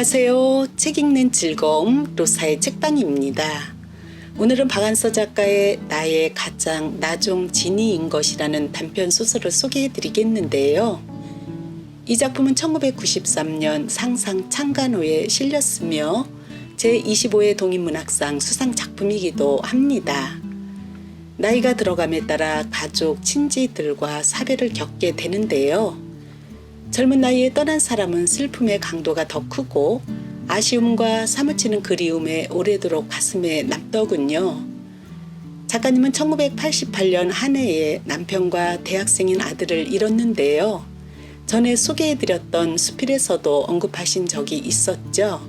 안녕하세요. 책 읽는 즐거움 로사의 책방입니다. 오늘은 박안서 작가의 나의 가장 나종 진이인 것이라는 단편 소설을 소개해 드리겠는데요. 이 작품은 1993년 상상 창간호에 실렸으며 제25회 동인문학상 수상 작품이기도 합니다. 나이가 들어감에 따라 가족, 친지들과 사별을 겪게 되는데요. 젊은 나이에 떠난 사람은 슬픔의 강도가 더 크고 아쉬움과 사무치는 그리움에 오래도록 가슴에 남더군요. 작가님은 1988년 한 해에 남편과 대학생인 아들을 잃었는데요. 전에 소개해드렸던 수필에서도 언급하신 적이 있었죠.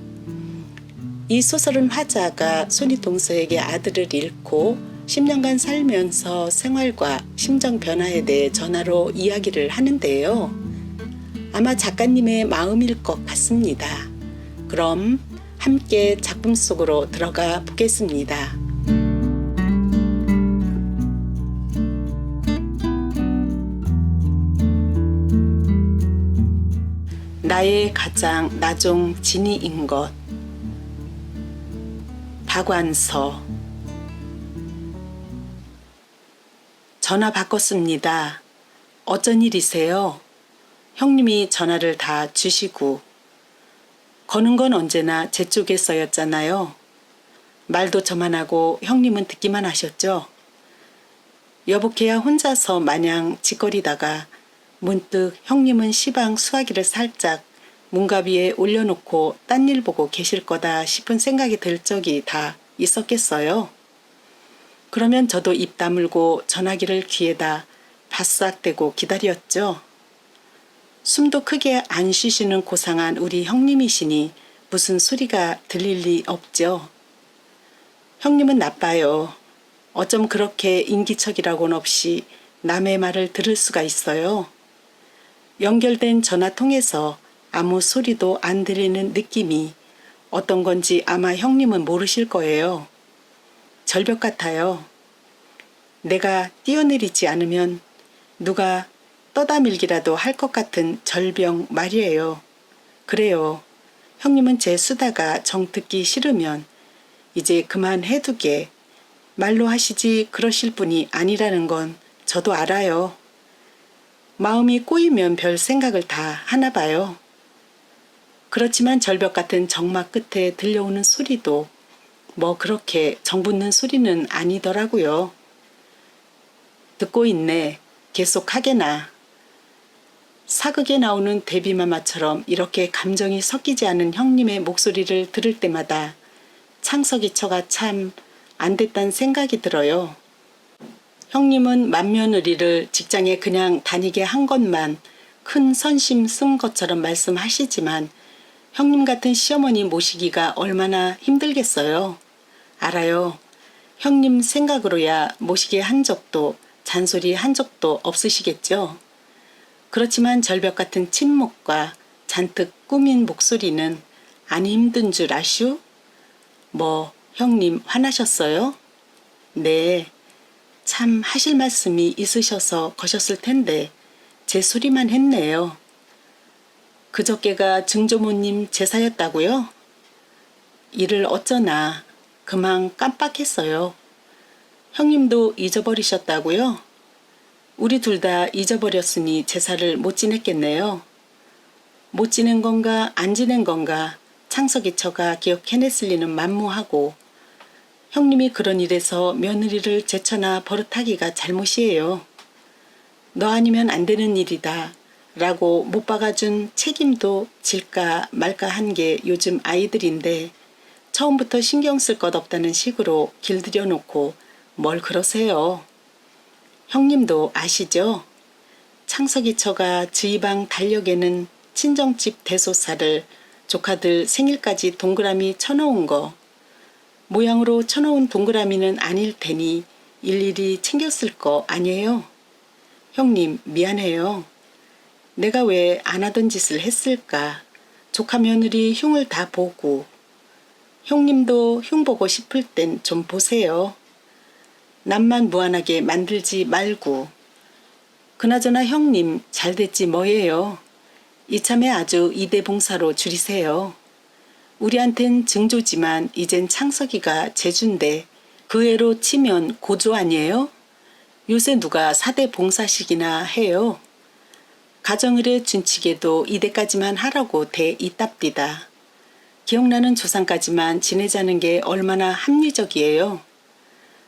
이 소설은 화자가 손이동서에게 아들을 잃고 10년간 살면서 생활과 심정 변화에 대해 전화로 이야기를 하는데요. 아마 작가님의 마음일 것 같습니다. 그럼 함께 작품 속으로 들어가 보겠습니다. 나의 가장 나종 진이인 것. 박완서. 전화 바꿨습니다. 어쩐 일이세요? 형님이 전화를 다 주시고. 거는 건 언제나 제 쪽에서였잖아요. 말도 저만 하고 형님은 듣기만 하셨죠. 여보케야 혼자서 마냥 짓거리다가 문득 형님은 시방 수화기를 살짝 문가비에 올려놓고 딴 일 보고 계실 거다 싶은 생각이 들 적이 다 있었겠어요. 그러면 저도 입 다물고 전화기를 귀에다 바싹 대고 기다렸죠. 숨도 크게 안 쉬시는 고상한 우리 형님이시니 무슨 소리가 들릴 리 없죠. 형님은 나빠요. 어쩜 그렇게 인기척이라고는 없이 남의 말을 들을 수가 있어요. 연결된 전화통에서 아무 소리도 안 들리는 느낌이 어떤 건지 아마 형님은 모르실 거예요. 절벽 같아요. 내가 뛰어내리지 않으면 누가 떠다밀기라도 할 것 같은 절벽 말이에요. 그래요. 형님은 제 수다가 정 듣기 싫으면 이제 그만 해두게 말로 하시지 그러실 분이 아니라는 건 저도 알아요. 마음이 꼬이면 별 생각을 다 하나 봐요. 그렇지만 절벽 같은 정막 끝에 들려오는 소리도 뭐 그렇게 정붙는 소리는 아니더라고요. 듣고 있네. 계속 하게나. 사극에 나오는 데뷔마마처럼 이렇게 감정이 섞이지 않은 형님의 목소리를 들을 때마다 창석이 처가 참 안 됐단 생각이 들어요. 형님은 맏며느리를 직장에 그냥 다니게 한 것만 큰 선심 쓴 것처럼 말씀하시지만 형님 같은 시어머니 모시기가 얼마나 힘들겠어요. 알아요. 형님 생각으로야 모시게 한 적도 잔소리 한 적도 없으시겠죠. 그렇지만 절벽 같은 침묵과 잔뜩 꾸민 목소리는 안 힘든 줄 아슈? 뭐 형님 화나셨어요? 네. 참 하실 말씀이 있으셔서 거셨을 텐데 제 소리만 했네요. 그저께가 증조모님 제사였다고요? 일을 어쩌나 그만 깜빡했어요. 형님도 잊어버리셨다고요? 우리 둘 다 잊어버렸으니 제사를 못 지냈겠네요. 못 지낸 건가 안 지낸 건가 창석이 처가 기억해냈을 리는 만무하고 형님이 그런 일에서 며느리를 제쳐나 버릇하기가 잘못이에요. 너 아니면 안 되는 일이다 라고 못 박아준 책임도 질까 말까 한 게 요즘 아이들인데 처음부터 신경 쓸 것 없다는 식으로 길들여 놓고 뭘 그러세요. 형님도 아시죠? 창석이 처가 지방 달력에는 친정집 대소사를 조카들 생일까지 동그라미 쳐놓은 거 모양으로 쳐놓은 동그라미는 아닐 테니 일일이 챙겼을 거 아니에요? 형님 미안해요. 내가 왜 안 하던 짓을 했을까? 조카 며느리 흉을 다 보고 형님도 흉 보고 싶을 땐 좀 보세요. 남만 무안하게 만들지 말고. 그나저나 형님 잘됐지 뭐예요. 이참에 아주 이대봉사로 줄이세요. 우리한텐 증조지만 이젠 창석이가 제주인데 그 애로 치면 고조 아니에요? 요새 누가 사대 봉사식이나 해요. 가정의례 준칙에도 이대까지만 하라고 돼 있답디다. 기억나는 조상까지만 지내자는 게 얼마나 합리적이에요.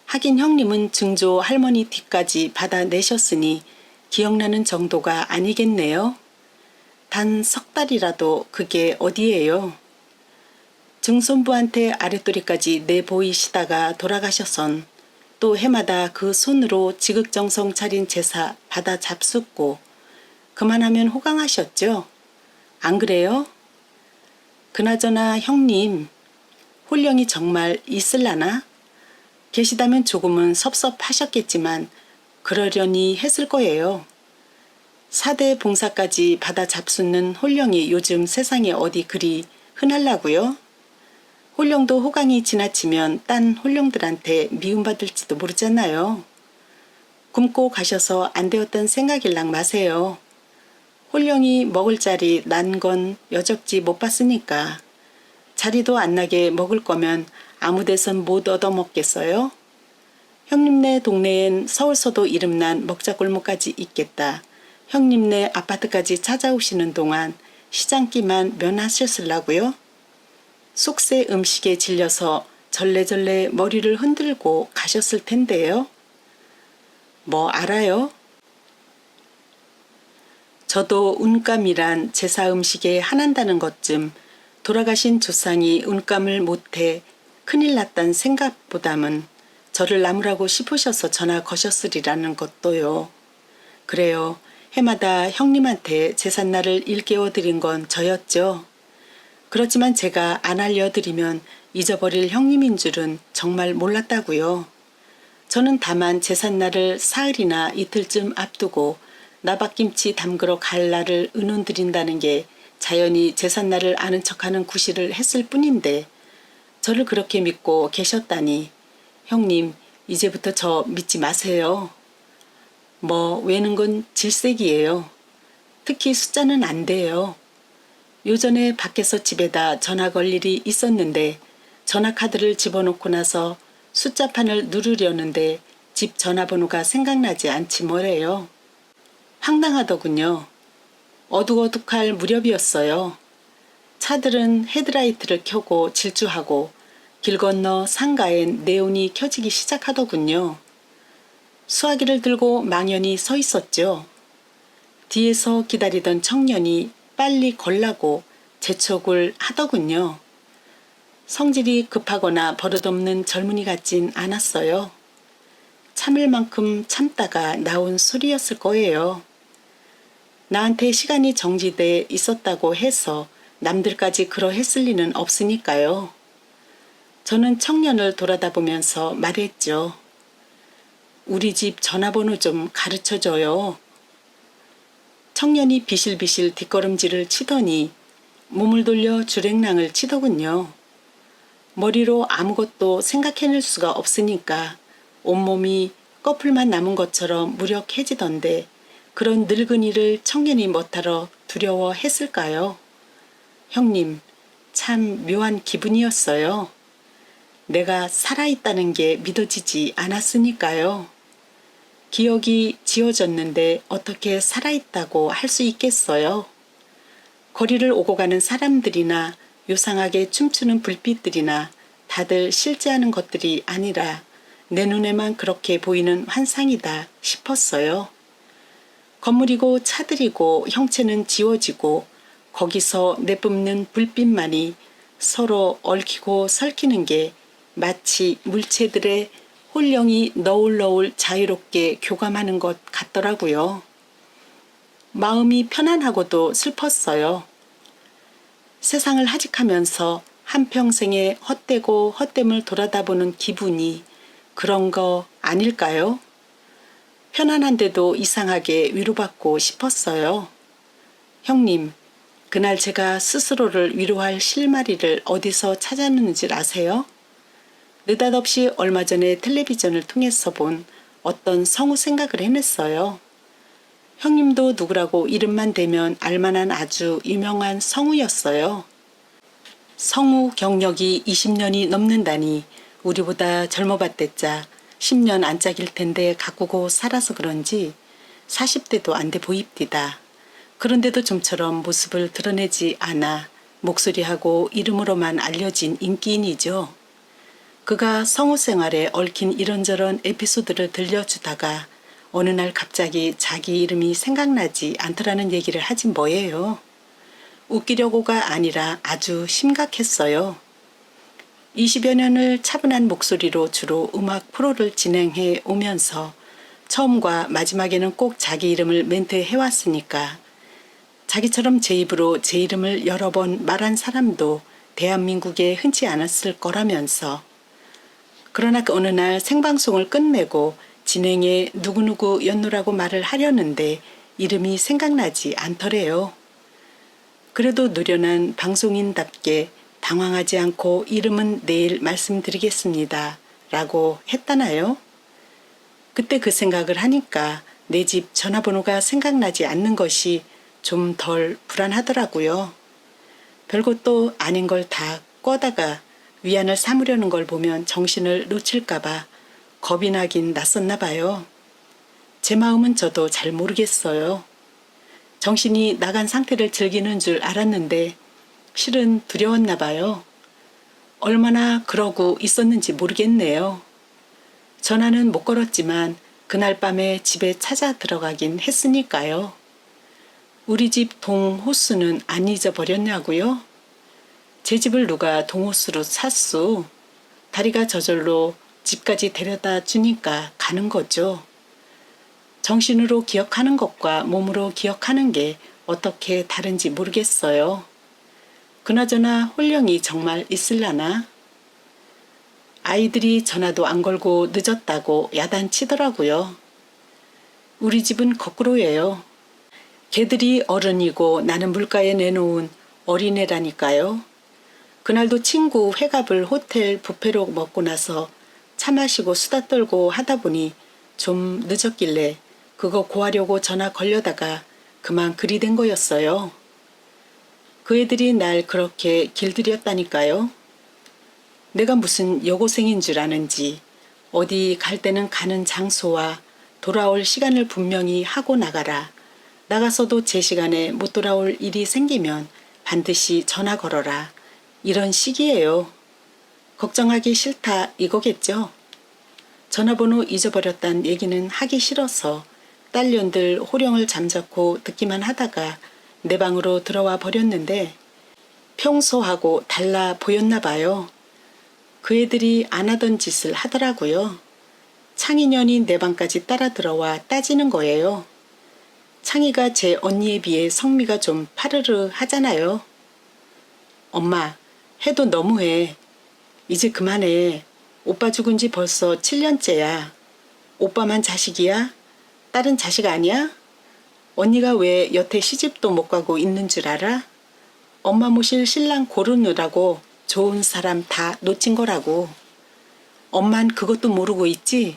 하긴 형님은 증조 할머니 뒤까지 받아내셨으니 기억나는 정도가 아니겠네요. 단 석 달이라도 그게 어디예요. 증손부한테 아랫도리까지 내보이시다가 돌아가셔선 또 해마다 그 손으로 지극정성 차린 제사 받아 잡숫고 그만하면 호강하셨죠? 안 그래요? 그나저나 형님, 홀령이 정말 있을라나? 계시다면 조금은 섭섭하셨겠지만 그러려니 했을 거예요. 사대 봉사까지 받아 잡숫는 홀령이 요즘 세상에 어디 그리 흔할라고요? 홀령도 호강이 지나치면 딴 홀령들한테 미움받을지도 모르잖아요. 굶고 가셔서 안 되었단 생각일랑 마세요. 홀령이 먹을 자리 난 건 여적지 못 봤으니까. 자리도 안 나게 먹을 거면 아무 데선 못 얻어먹겠어요? 형님네 동네엔 서울서도 이름난 먹자골목까지 있겠다. 형님네 아파트까지 찾아오시는 동안 시장기만 면하셨을라고요? 속세 음식에 질려서 절레절레 머리를 흔들고 가셨을 텐데요. 뭐 알아요? 저도 운감이란 제사 음식에 한한다는 것쯤 돌아가신 조상이 운감을 못해 큰일 났단 생각보담은 저를 나무라고 싶으셔서 전화 거셨으리라는 것도요. 그래요. 해마다 형님한테 제삿날을 일깨워 드린 건 저였죠. 그렇지만 제가 안 알려드리면 잊어버릴 형님인 줄은 정말 몰랐다고요. 저는 다만 제삿날을 사흘이나 이틀쯤 앞두고 나박김치 담그러 갈 날을 의논드린다는 게 자연히 제삿날을 아는 척하는 구실을 했을 뿐인데 저를 그렇게 믿고 계셨다니 형님 이제부터 저 믿지 마세요. 뭐 외는 건 질색이에요. 특히 숫자는 안 돼요. 요전에 밖에서 집에다 전화 걸 일이 있었는데 전화카드를 집어넣고 나서 숫자판을 누르려는데 집 전화번호가 생각나지 않지 뭐래요. 황당하더군요. 어둑어둑할 무렵이었어요. 차들은 헤드라이트를 켜고 질주하고 길 건너 상가엔 네온이 켜지기 시작하더군요. 수화기를 들고 망연히 서 있었죠. 뒤에서 기다리던 청년이 빨리 걸라고 재촉을 하더군요. 성질이 급하거나 버릇없는 젊은이 같진 않았어요. 참을 만큼 참다가 나온 소리였을 거예요. 나한테 시간이 정지돼 있었다고 해서 남들까지 그러했을 리는 없으니까요. 저는 청년을 돌아다보면서 말했죠. 우리 집 전화번호 좀 가르쳐줘요. 청년이 비실비실 뒷걸음질을 치더니 몸을 돌려 주랭랑을 치더군요. 머리로 아무것도 생각해낼 수가 없으니까 온몸이 꺼풀만 남은 것처럼 무력해지던데 그런 늙은이를 청년이 못하러 두려워했을까요? 형님, 참 묘한 기분이었어요. 내가 살아있다는 게 믿어지지 않았으니까요. 기억이 지워졌는데 어떻게 살아있다고 할 수 있겠어요? 거리를 오고 가는 사람들이나 요상하게 춤추는 불빛들이나 다들 실제하는 것들이 아니라 내 눈에만 그렇게 보이는 환상이다 싶었어요. 건물이고 차들이고 형체는 지워지고 거기서 내뿜는 불빛만이 서로 얽히고 설키는 게 마치 물체들의 홀령이 너울너울 자유롭게 교감하는 것 같더라고요. 마음이 편안하고도 슬펐어요. 세상을 하직하면서 한평생의 헛되고 헛됨을 돌아다보는 기분이 그런 거 아닐까요? 편안한데도 이상하게 위로받고 싶었어요. 형님, 그날 제가 스스로를 위로할 실마리를 어디서 찾았는지 아세요? 느닷없이 얼마 전에 텔레비전을 통해서 본 어떤 성우 생각을 해냈어요. 형님도 누구라고 이름만 대면 알만한 아주 유명한 성우였어요. 성우 경력이 20년이 넘는다니 우리보다 젊어봤댔자 10년 안짝일 텐데 가꾸고 살아서 그런지 40대도 안 돼 보입디다. 그런데도 좀처럼 모습을 드러내지 않아 목소리하고 이름으로만 알려진 인기인이죠. 그가 성우 생활에 얽힌 이런저런 에피소드를 들려주다가 어느 날 갑자기 자기 이름이 생각나지 않더라는 얘기를 하지 뭐예요. 웃기려고가 아니라 아주 심각했어요. 20여 년을 차분한 목소리로 주로 음악 프로를 진행해 오면서 처음과 마지막에는 꼭 자기 이름을 멘트해왔으니까 자기처럼 제 입으로 제 이름을 여러 번 말한 사람도 대한민국에 흔치 않았을 거라면서 그러나 어느 날 생방송을 끝내고 진행에 누구누구 연노라고 말을 하려는데 이름이 생각나지 않더래요. 그래도 노련한 방송인답게 당황하지 않고 이름은 내일 말씀드리겠습니다. 라고 했다나요? 그때 그 생각을 하니까 내 집 전화번호가 생각나지 않는 것이 좀 덜 불안하더라고요. 별것도 아닌 걸 다 꿔다가 위안을 삼으려는 걸 보면 정신을 놓칠까봐 겁이 나긴 났었나 봐요. 제 마음은 저도 잘 모르겠어요. 정신이 나간 상태를 즐기는 줄 알았는데 실은 두려웠나 봐요. 얼마나 그러고 있었는지 모르겠네요. 전화는 못 걸었지만 그날 밤에 집에 찾아 들어가긴 했으니까요. 우리 집 동호수는 안 잊어버렸냐고요? 제 집을 누가 동호수로 샀수? 다리가 저절로 집까지 데려다 주니까 가는 거죠. 정신으로 기억하는 것과 몸으로 기억하는 게 어떻게 다른지 모르겠어요. 그나저나 홀령이 정말 있을라나? 아이들이 전화도 안 걸고 늦었다고 야단치더라고요. 우리 집은 거꾸로예요. 걔들이 어른이고 나는 물가에 내놓은 어린애라니까요. 그날도 친구 회갑을 호텔 뷔페로 먹고 나서 차 마시고 수다 떨고 하다 보니 좀 늦었길래 그거 고하려고 전화 걸려다가 그만 그리 된 거였어요. 그 애들이 날 그렇게 길들였다니까요. 내가 무슨 여고생인 줄 아는지 어디 갈 때는 가는 장소와 돌아올 시간을 분명히 하고 나가라. 나가서도 제 시간에 못 돌아올 일이 생기면 반드시 전화 걸어라. 이런 식이에요. 걱정하기 싫다 이거겠죠? 전화번호 잊어버렸단 얘기는 하기 싫어서 딸년들 호령을 잠자코 듣기만 하다가 내 방으로 들어와 버렸는데 평소하고 달라 보였나 봐요. 그 애들이 안 하던 짓을 하더라고요. 창희년이 내 방까지 따라 들어와 따지는 거예요. 창희가 제 언니에 비해 성미가 좀 파르르 하잖아요. 엄마, 해도 너무해. 이제 그만해. 오빠 죽은 지 벌써 7년째야. 오빠만 자식이야? 딸은 자식 아니야? 언니가 왜 여태 시집도 못 가고 있는 줄 알아? 엄마 모실 신랑 고르느라고 좋은 사람 다 놓친 거라고. 엄만 그것도 모르고 있지?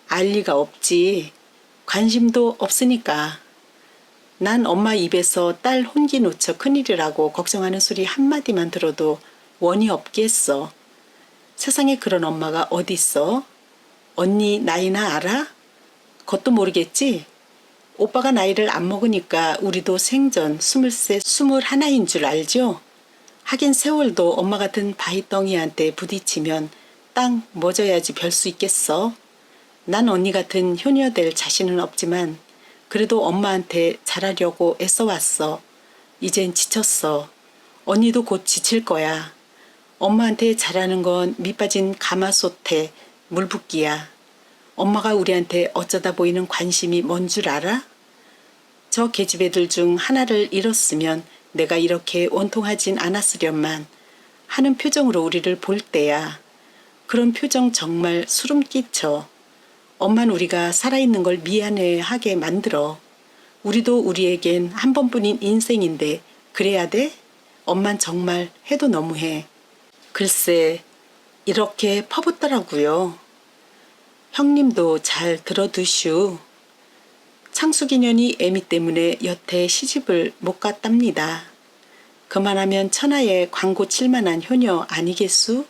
알 리가 없지. 관심도 없으니까. 난 엄마 입에서 딸 혼기 놓쳐 큰일이라고 걱정하는 소리 한마디만 들어도 원이 없겠어. 세상에 그런 엄마가 어딨어? 언니 나이나 알아? 그것도 모르겠지? 오빠가 나이를 안 먹으니까 우리도 생전 23, 21인 줄 알죠? 하긴 세월도 엄마 같은 바위덩이한테 부딪히면 땅 멎어야지 별 수 있겠어. 난 언니 같은 효녀 될 자신은 없지만 그래도 엄마한테 잘하려고 애써왔어. 이젠 지쳤어. 언니도 곧 지칠 거야. 엄마한테 잘하는 건 밑빠진 가마솥에 물 붓기야. 엄마가 우리한테 어쩌다 보이는 관심이 뭔 줄 알아? 저 계집애들 중 하나를 잃었으면 내가 이렇게 원통하진 않았으련만 하는 표정으로 우리를 볼 때야. 그런 표정 정말 소름 끼쳐. 엄만 우리가 살아있는 걸 미안해하게 만들어. 우리도 우리에겐 한 번뿐인 인생인데 그래야 돼? 엄만 정말 해도 너무해. 글쎄 이렇게 퍼붓더라고요. 형님도 잘 들어두슈. 창숙이년이 애미 때문에 여태 시집을 못 갔답니다. 그만하면 천하에 광고 칠만한 효녀 아니겠수?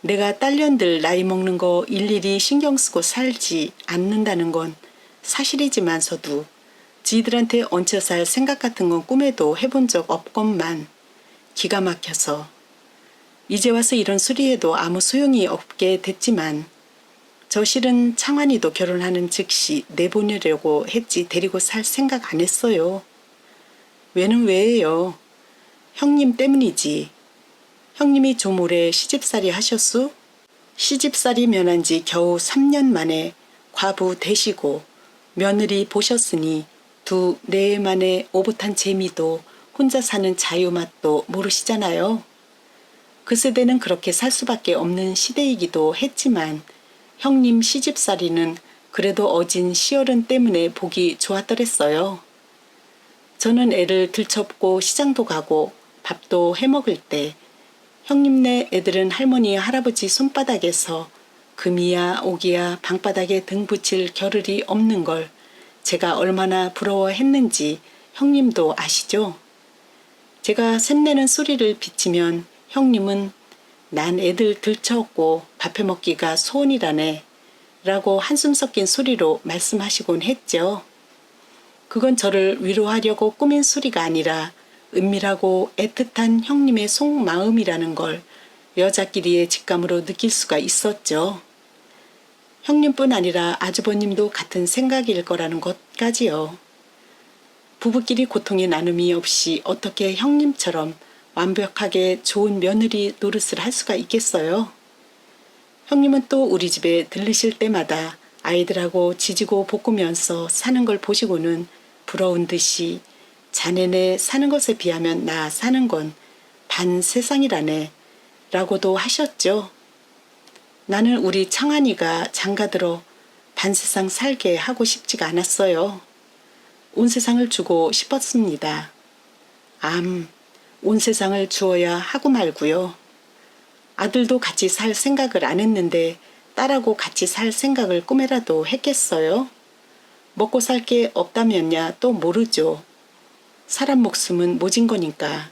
내가 딸년들 나이 먹는 거 일일이 신경 쓰고 살지 않는다는 건 사실이지만서도 지들한테 얹혀 살 생각 같은 건 꿈에도 해본 적 없건만 기가 막혀서 이제 와서 이런 소리에도 아무 소용이 없게 됐지만 저 실은 창환이도 결혼하는 즉시 내보내려고 했지 데리고 살 생각 안 했어요. 왜는 왜예요? 형님 때문이지. 형님이 좀 오래 시집살이 하셨수? 시집살이 면한 지 겨우 3년 만에 과부 되시고 며느리 보셨으니 두 내만의 오붓한 재미도 혼자 사는 자유맛도 모르시잖아요. 그 세대는 그렇게 살 수밖에 없는 시대이기도 했지만 형님 시집살이는 그래도 어진 시어른 때문에 보기 좋았더랬어요. 저는 애를 들쳐업고 시장도 가고 밥도 해먹을 때 형님네 애들은 할머니 할아버지 손바닥에서 금이야 옥이야 방바닥에 등 붙일 겨를이 없는 걸 제가 얼마나 부러워했는지 형님도 아시죠? 제가 샘내는 소리를 비치면 형님은 난 애들 들쳐업고 밥 해먹기가 소원이라네 라고 한숨 섞인 소리로 말씀하시곤 했죠. 그건 저를 위로하려고 꾸민 소리가 아니라 은밀하고 애틋한 형님의 속마음이라는 걸 여자끼리의 직감으로 느낄 수가 있었죠. 형님뿐 아니라 아주버님도 같은 생각일 거라는 것까지요. 부부끼리 고통의 나눔이 없이 어떻게 형님처럼 완벽하게 좋은 며느리 노릇을 할 수가 있겠어요? 형님은 또 우리 집에 들르실 때마다 아이들하고 지지고 볶으면서 사는 걸 보시고는 부러운 듯이 자네네 사는 것에 비하면 나 사는 건 반 세상이라네 라고도 하셨죠. 나는 우리 창환이가 장가들어 반 세상 살게 하고 싶지가 않았어요. 온 세상을 주고 싶었습니다. 온 세상을 주어야 하고 말고요. 아들도 같이 살 생각을 안 했는데 딸하고 같이 살 생각을 꿈에라도 했겠어요? 먹고 살 게 없다면야 또 모르죠. 사람 목숨은 모진 거니까.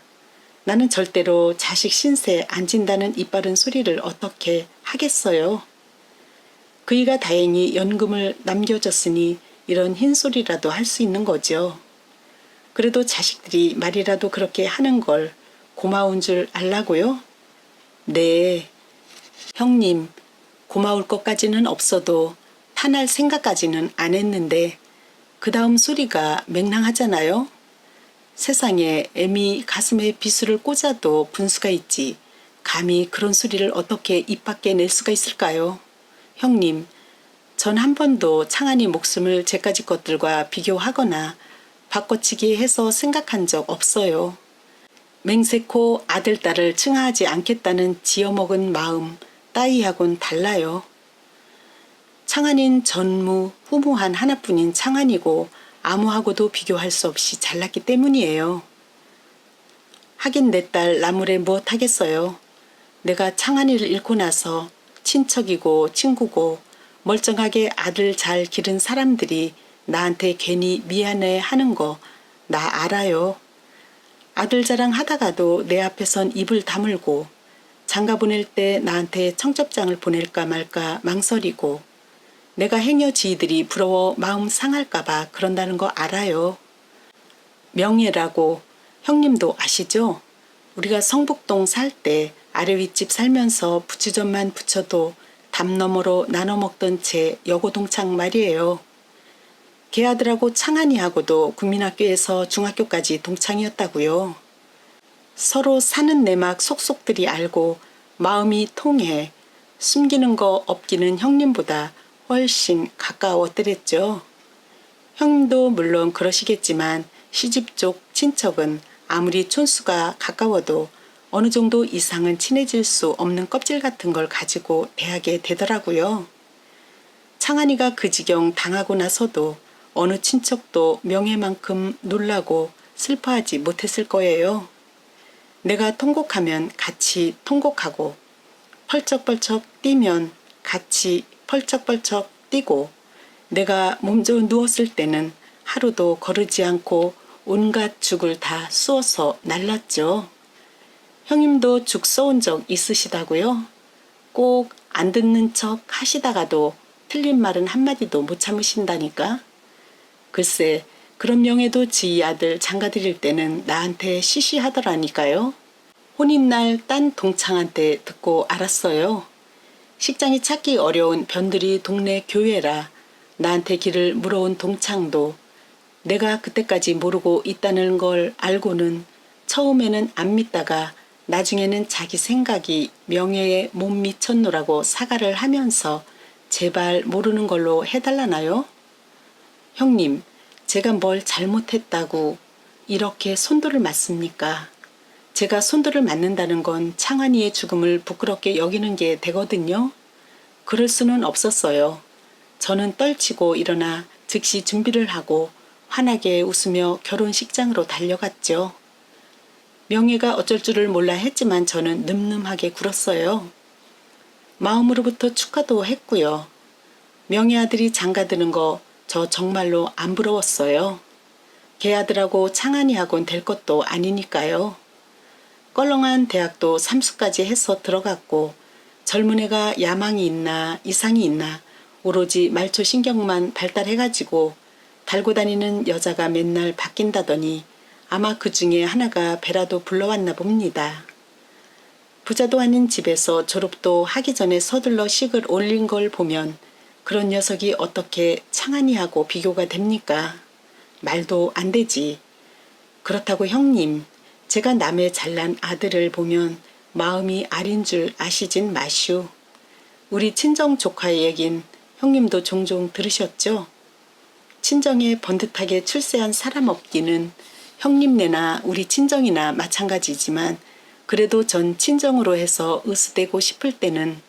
나는 절대로 자식 신세 안 진다는 이빠른 소리를 어떻게 하겠어요. 그이가 다행히 연금을 남겨줬으니 이런 흰소리라도 할 수 있는 거죠. 그래도 자식들이 말이라도 그렇게 하는 걸 고마운 줄 알라고요? 네. 형님, 고마울 것까지는 없어도 탄할 생각까지는 안 했는데 그 다음 소리가 맹랑하잖아요. 세상에 애미 가슴에 비수를 꽂아도 분수가 있지. 감히 그런 소리를 어떻게 입 밖에 낼 수가 있을까요? 형님, 전 한 번도 창환이 목숨을 제까지 것들과 비교하거나 바꿔치기 해서 생각한 적 없어요. 맹세코 아들, 딸을 칭하하지 않겠다는 지어먹은 마음 따위하고는 달라요. 창환인 전무후무한 하나뿐인 창환이고 아무하고도 비교할 수 없이 잘났기 때문이에요. 하긴 내 딸 나물에 무엇 하겠어요. 내가 창환이를 잃고 나서 친척이고 친구고 멀쩡하게 아들 잘 기른 사람들이 나한테 괜히 미안해 하는 거 나 알아요. 아들 자랑 하다가도 내 앞에선 입을 다물고 장가 보낼 때 나한테 청첩장을 보낼까 말까 망설이고 내가 행여 지들이 부러워 마음 상할까봐 그런다는 거 알아요. 명예라고 형님도 아시죠? 우리가 성북동 살 때 아래 윗집 살면서 부추전만 부쳐도 담 너머로 나눠 먹던 제 여고동창 말이에요. 걔 아들하고 창환이하고도 국민학교에서 중학교까지 동창이었다고요. 서로 사는 내막 속속들이 알고 마음이 통해 숨기는 거 없기는 형님보다 훨씬 가까웠더랬죠. 형님도 물론 그러시겠지만 시집 쪽 친척은 아무리 촌수가 가까워도 어느 정도 이상은 친해질 수 없는 껍질 같은 걸 가지고 대하게 되더라고요. 창환이가 그 지경 당하고 나서도 어느 친척도 명예만큼 놀라고 슬퍼하지 못했을 거예요. 내가 통곡하면 같이 통곡하고 펄쩍펄쩍 뛰면 같이 펄쩍펄쩍 뛰고 내가 몸져 누웠을 때는 하루도 거르지 않고 온갖 죽을 다 쑤어서 날랐죠. 형님도 죽 써온 적 있으시다고요? 꼭 안 듣는 척 하시다가도 틀린 말은 한마디도 못 참으신다니까. 글쎄, 그런 명예도 지희 아들 장가드릴 때는 나한테 시시하더라니까요. 혼인날 딴 동창한테 듣고 알았어요. 식장이 찾기 어려운 변두리 동네 교회라 나한테 길을 물어온 동창도 내가 그때까지 모르고 있다는 걸 알고는 처음에는 안 믿다가 나중에는 자기 생각이 명예에 못 미쳤노라고 사과를 하면서 제발 모르는 걸로 해달라나요? 형님, 제가 뭘 잘못했다고 이렇게 손도를 맞습니까? 제가 손도를 맞는다는 건 창환이의 죽음을 부끄럽게 여기는 게 되거든요. 그럴 수는 없었어요. 저는 떨치고 일어나 즉시 준비를 하고 환하게 웃으며 결혼식장으로 달려갔죠. 명예가 어쩔 줄을 몰라 했지만 저는 늠름하게 굴었어요. 마음으로부터 축하도 했고요. 명예 아들이 장가드는 거 저 정말로 안 부러웠어요. 걔 아들하고 창한이 하곤 될 것도 아니니까요. 껄렁한 대학도 삼수까지 해서 들어갔고 젊은 애가 야망이 있나 이상이 있나 오로지 말초 신경만 발달해가지고 달고 다니는 여자가 맨날 바뀐다더니 아마 그 중에 하나가 배라도 불러왔나 봅니다. 부자도 아닌 집에서 졸업도 하기 전에 서둘러 식을 올린 걸 보면 그런 녀석이 어떻게 창한이하고 비교가 됩니까? 말도 안 되지. 그렇다고 형님, 제가 남의 잘난 아들을 보면 마음이 아린 줄 아시진 마슈. 우리 친정 조카의 얘긴 형님도 종종 들으셨죠? 친정에 번듯하게 출세한 사람 없기는 형님네나 우리 친정이나 마찬가지지만 그래도 전 친정으로 해서 으스대고 싶을 때는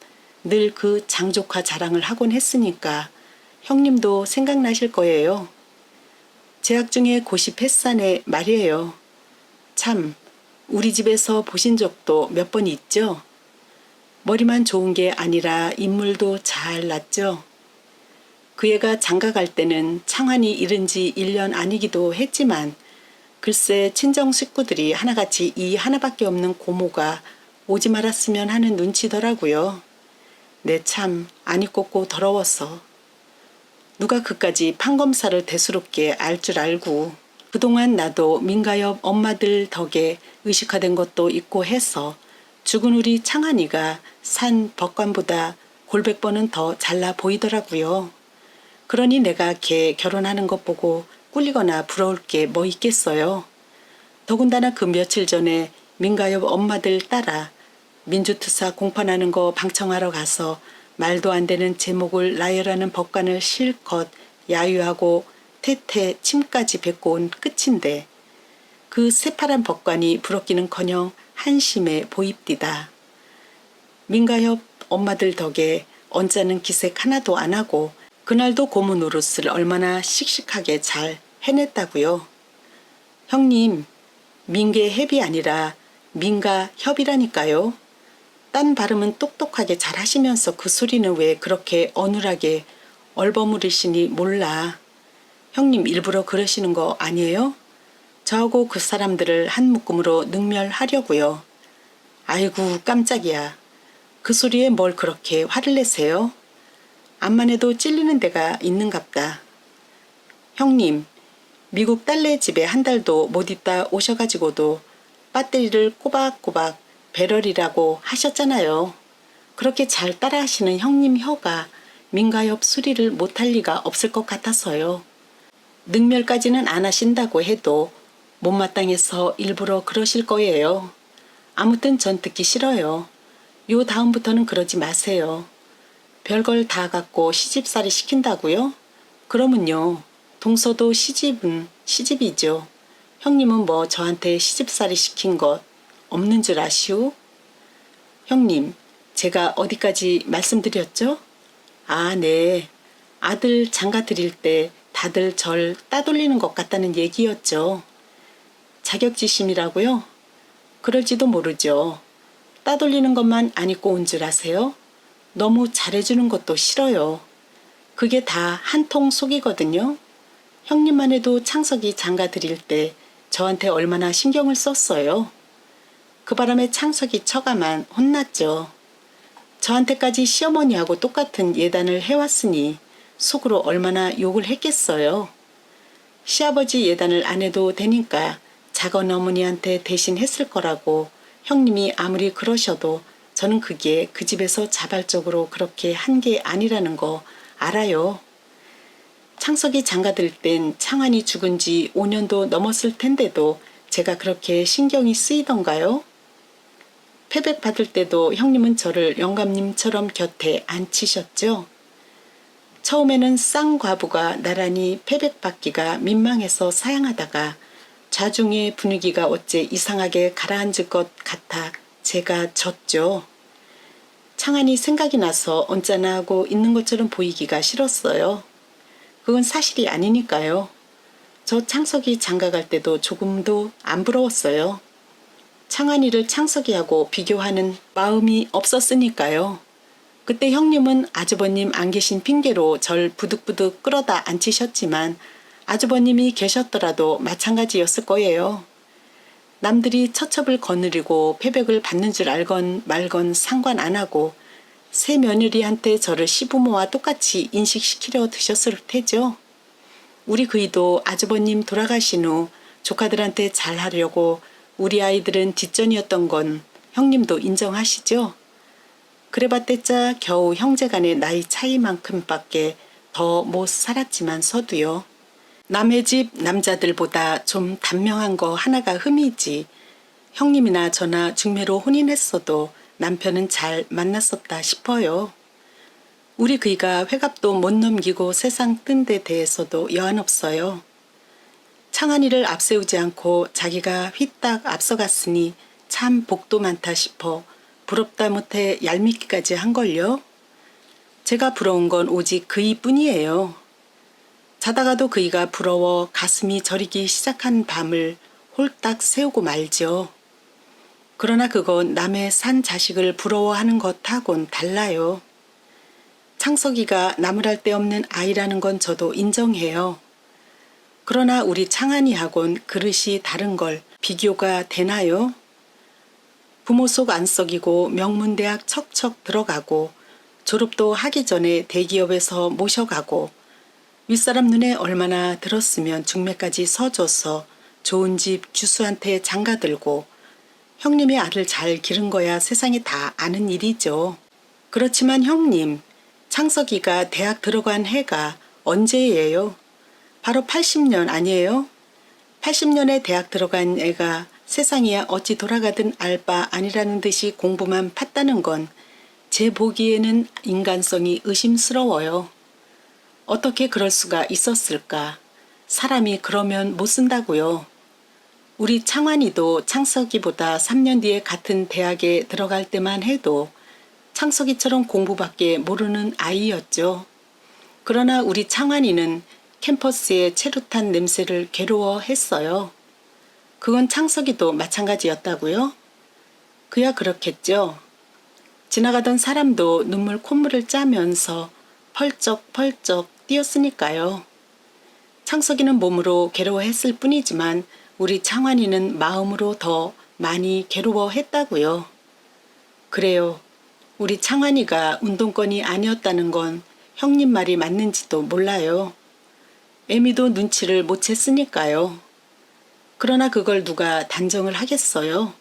늘 그 장조카 자랑을 하곤 했으니까 형님도 생각나실 거예요. 재학 중에 고시 패산에 말이에요. 참, 우리 집에서 보신 적도 몇 번 있죠? 머리만 좋은 게 아니라 인물도 잘 났죠? 그 애가 장가 갈 때는 창환이 잃은 지 1년 아니기도 했지만 글쎄 친정 식구들이 하나같이 이 하나밖에 없는 고모가 오지 말았으면 하는 눈치더라고요. 내 참 안이 꼽고 더러워서. 누가 그까지 판검사를 대수롭게 알 줄 알고 그동안 나도 민가옆 엄마들 덕에 의식화된 것도 있고 해서 죽은 우리 창한이가 산 법관보다 골백 번은 더 잘나 보이더라고요. 그러니 내가 걔 결혼하는 것 보고 꿀리거나 부러울 게 뭐 있겠어요. 더군다나 그 며칠 전에 민가옆 엄마들 따라 민주투사 공판하는 거 방청하러 가서 말도 안 되는 제목을 나열하는 법관을 실컷 야유하고 태태 침까지 뱉고 온 끝인데 그 새파란 법관이 부럽기는커녕 한심해 보입디다. 민가협 엄마들 덕에 언짢은 기색 하나도 안 하고 그날도 고무 노릇을 얼마나 씩씩하게 잘 해냈다고요. 형님, 민계협이 아니라 민가협이라니까요. 딴 발음은 똑똑하게 잘 하시면서 그 소리는 왜 그렇게 어눌하게 얼버무리시니 몰라. 형님 일부러 그러시는 거 아니에요? 저하고 그 사람들을 한 묶음으로 능멸하려고요. 아이고 깜짝이야. 그 소리에 뭘 그렇게 화를 내세요? 암만 해도 찔리는 데가 있는갑다. 형님, 미국 딸내 집에 한 달도 못 있다 오셔가지고도 배터리를 꼬박꼬박 배럴이라고 하셨잖아요. 그렇게 잘 따라하시는 형님 혀가 민가협 수리를 못할 리가 없을 것 같아서요. 능멸까지는 안 하신다고 해도 못마땅해서 일부러 그러실 거예요. 아무튼 전 듣기 싫어요. 요 다음부터는 그러지 마세요. 별걸 다 갖고 시집살이 시킨다고요? 그러면요. 동서도 시집은 시집이죠. 형님은 뭐 저한테 시집살이 시킨 것 없는 줄 아시오? 형님, 제가 어디까지 말씀드렸죠? 아, 네. 아들 장가 드릴 때 다들 절 따돌리는 것 같다는 얘기였죠. 자격지심이라고요? 그럴지도 모르죠. 따돌리는 것만 안 입고 온 줄 아세요? 너무 잘해주는 것도 싫어요. 그게 다 한 통 속이거든요. 형님만 해도 창석이 장가 드릴 때 저한테 얼마나 신경을 썼어요. 그 바람에 창석이 처가만 혼났죠. 저한테까지 시어머니하고 똑같은 예단을 해왔으니 속으로 얼마나 욕을 했겠어요. 시아버지 예단을 안 해도 되니까 작은 어머니한테 대신 했을 거라고 형님이 아무리 그러셔도 저는 그게 그 집에서 자발적으로 그렇게 한 게 아니라는 거 알아요. 창석이 장가들 땐 창환이 죽은 지 5년도 넘었을 텐데도 제가 그렇게 신경이 쓰이던가요? 패백 받을 때도 형님은 저를 영감님처럼 곁에 앉히셨죠. 처음에는 쌍과부가 나란히 패백받기가 민망해서 사양하다가 좌중의 분위기가 어째 이상하게 가라앉을 것 같아 제가 졌죠. 창환이 생각이 나서 언짢아 하고 있는 것처럼 보이기가 싫었어요. 그건 사실이 아니니까요. 저 창석이 장가갈 때도 조금도 안 부러웠어요. 창환이를 창석이하고 비교하는 마음이 없었으니까요. 그때 형님은 아주버님 안 계신 핑계로 절 부득부득 끌어다 앉히셨지만 아주버님이 계셨더라도 마찬가지였을 거예요. 남들이 처첩을 거느리고 패백을 받는 줄 알건 말건 상관 안 하고 새 며느리한테 저를 시부모와 똑같이 인식시키려 드셨을 테죠. 우리 그이도 아주버님 돌아가신 후 조카들한테 잘하려고 우리 아이들은 뒷전이었던 건 형님도 인정하시죠? 그래봤댔자 겨우 형제간의 나이 차이만큼밖에 더 못 살았지만 서도요. 남의 집 남자들보다 좀 단명한 거 하나가 흠이지. 형님이나 저나 중매로 혼인했어도 남편은 잘 만났었다 싶어요. 우리 그이가 회갑도 못 넘기고 세상 뜬 데 대해서도 여한 없어요. 창환이를 앞세우지 않고 자기가 휘딱 앞서갔으니 참 복도 많다 싶어 부럽다 못해 얄밉기까지 한걸요. 제가 부러운 건 오직 그이뿐이에요. 자다가도 그이가 부러워 가슴이 저리기 시작한 밤을 홀딱 새우고 말죠. 그러나 그건 남의 산 자식을 부러워하는 것하곤 달라요. 창석이가 나무랄 데 없는 아이라는 건 저도 인정해요. 그러나 우리 창환이하곤 그릇이 다른 걸 비교가 되나요? 부모 속 안 썩이고 명문대학 척척 들어가고 졸업도 하기 전에 대기업에서 모셔가고 윗사람 눈에 얼마나 들었으면 중매까지 서줘서 좋은 집 주수한테 장가들고 형님이 알을 잘 기른 거야 세상에 다 아는 일이죠. 그렇지만 형님, 창석이가 대학 들어간 해가 언제예요? 바로 80년 아니에요? 80년에 대학 들어간 애가 세상이야 어찌 돌아가든 알 바 아니라는 듯이 공부만 팠다는 건 제 보기에는 인간성이 의심스러워요. 어떻게 그럴 수가 있었을까? 사람이 그러면 못 쓴다고요. 우리 창환이도 창석이보다 3년 뒤에 같은 대학에 들어갈 때만 해도 창석이처럼 공부밖에 모르는 아이였죠. 그러나 우리 창환이는 캠퍼스의 체류탄 냄새를 괴로워했어요. 그건 창석이도 마찬가지였다고요? 그야 그렇겠죠. 지나가던 사람도 눈물 콧물을 짜면서 펄쩍펄쩍 뛰었으니까요. 창석이는 몸으로 괴로워했을 뿐이지만 우리 창환이는 마음으로 더 많이 괴로워했다고요. 그래요. 우리 창환이가 운동권이 아니었다는 건 형님 말이 맞는지도 몰라요. 애미도 눈치를 못 챘으니까요. 그러나 그걸 누가 단정을 하겠어요.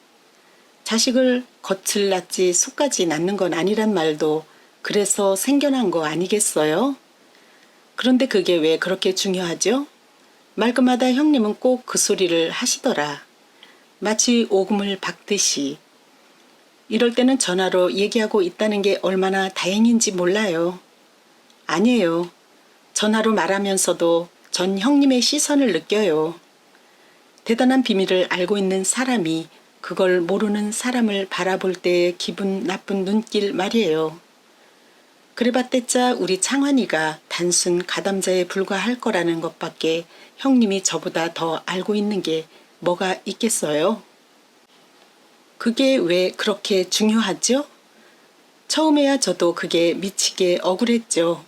자식을 겉을 낳지 속까지 낳는 건 아니란 말도 그래서 생겨난 거 아니겠어요? 그런데 그게 왜 그렇게 중요하죠? 말끝마다 형님은 꼭 그 소리를 하시더라. 마치 오금을 박듯이. 이럴 때는 전화로 얘기하고 있다는 게 얼마나 다행인지 몰라요. 아니에요. 전화로 말하면서도 전 형님의 시선을 느껴요. 대단한 비밀을 알고 있는 사람이 그걸 모르는 사람을 바라볼 때의 기분 나쁜 눈길 말이에요. 그래봤댔자 우리 창환이가 단순 가담자에 불과할 거라는 것밖에 형님이 저보다 더 알고 있는 게 뭐가 있겠어요? 그게 왜 그렇게 중요하죠? 처음에야 저도 그게 미치게 억울했죠.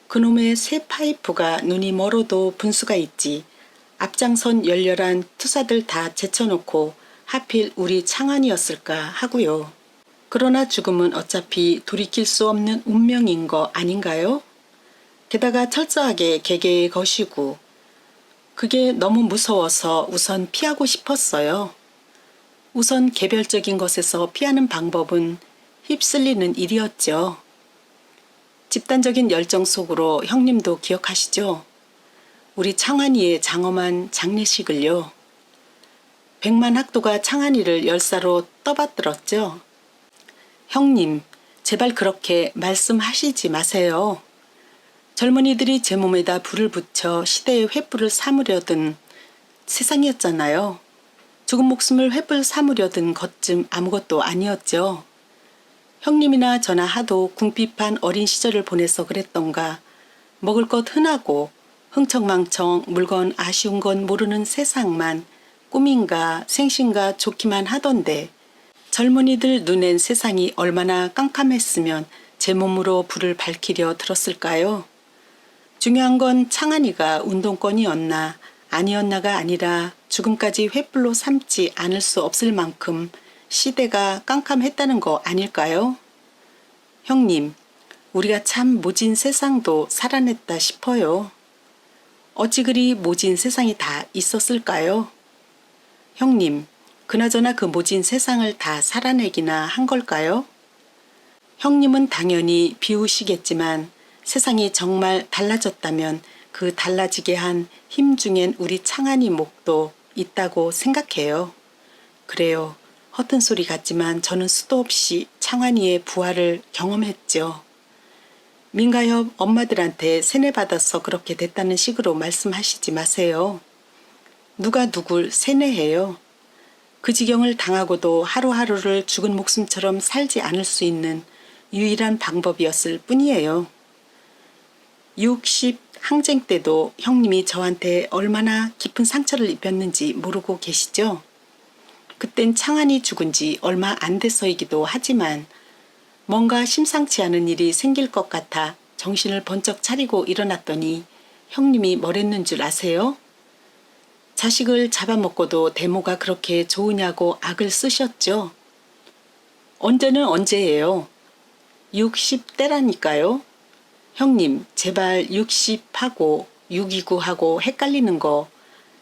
그놈의 새 파이프가 눈이 멀어도 분수가 있지 앞장선 열렬한 투사들 다 제쳐놓고 하필 우리 창안이었을까 하고요. 그러나 죽음은 어차피 돌이킬 수 없는 운명인 거 아닌가요? 게다가 철저하게 개개의 것이고 그게 너무 무서워서 우선 피하고 싶었어요. 우선 개별적인 것에서 피하는 방법은 휩쓸리는 일이었죠. 집단적인 열정 속으로 형님도 기억하시죠? 우리 창안이의 장엄한 장례식을요. 100만 학도가 창안이를 열사로 떠받들었죠. 형님, 제발 그렇게 말씀하시지 마세요. 젊은이들이 제 몸에다 불을 붙여 시대의 횃불을 삼으려던 세상이었잖아요. 죽은 목숨을 횃불 삼으려던 것쯤 아무것도 아니었죠. 형님이나 저나 하도 궁핍한 어린 시절을 보내서 그랬던가 먹을 것 흔하고 흥청망청 물건 아쉬운 건 모르는 세상만 꿈인가 생신가 좋기만 하던데 젊은이들 눈엔 세상이 얼마나 깜깜했으면 제 몸으로 불을 밝히려 들었을까요? 중요한 건 창안이가 운동권이었나 아니었나가 아니라 죽음까지 횃불로 삼지 않을 수 없을 만큼 시대가 깜깜했다는 거 아닐까요? 형님, 우리가 참 모진 세상도 살아냈다 싶어요. 어찌 그리 모진 세상이 다 있었을까요? 형님, 그나저나 그 모진 세상을 다 살아내기나 한 걸까요? 형님은 당연히 비우시겠지만 세상이 정말 달라졌다면 그 달라지게 한 힘 중엔 우리 창안이 목도 있다고 생각해요. 그래요. 허튼 소리 같지만 저는 수도 없이 창안이의 부활을 경험했죠. 민가협 엄마들한테 세뇌받아서 그렇게 됐다는 식으로 말씀하시지 마세요. 누가 누굴 세뇌해요. 그 지경을 당하고도 하루하루를 죽은 목숨처럼 살지 않을 수 있는 유일한 방법이었을 뿐이에요. 60 항쟁 때도 형님이 저한테 얼마나 깊은 상처를 입혔는지 모르고 계시죠? 그땐 창안이 죽은 지 얼마 안 돼서이기도 하지만 뭔가 심상치 않은 일이 생길 것 같아 정신을 번쩍 차리고 일어났더니 형님이 뭐랬는 줄 아세요? 자식을 잡아먹고도 대모가 그렇게 좋으냐고 악을 쓰셨죠. 언제는 언제예요? 60대라니까요. 형님, 제발 60하고 629하고 헷갈리는 거,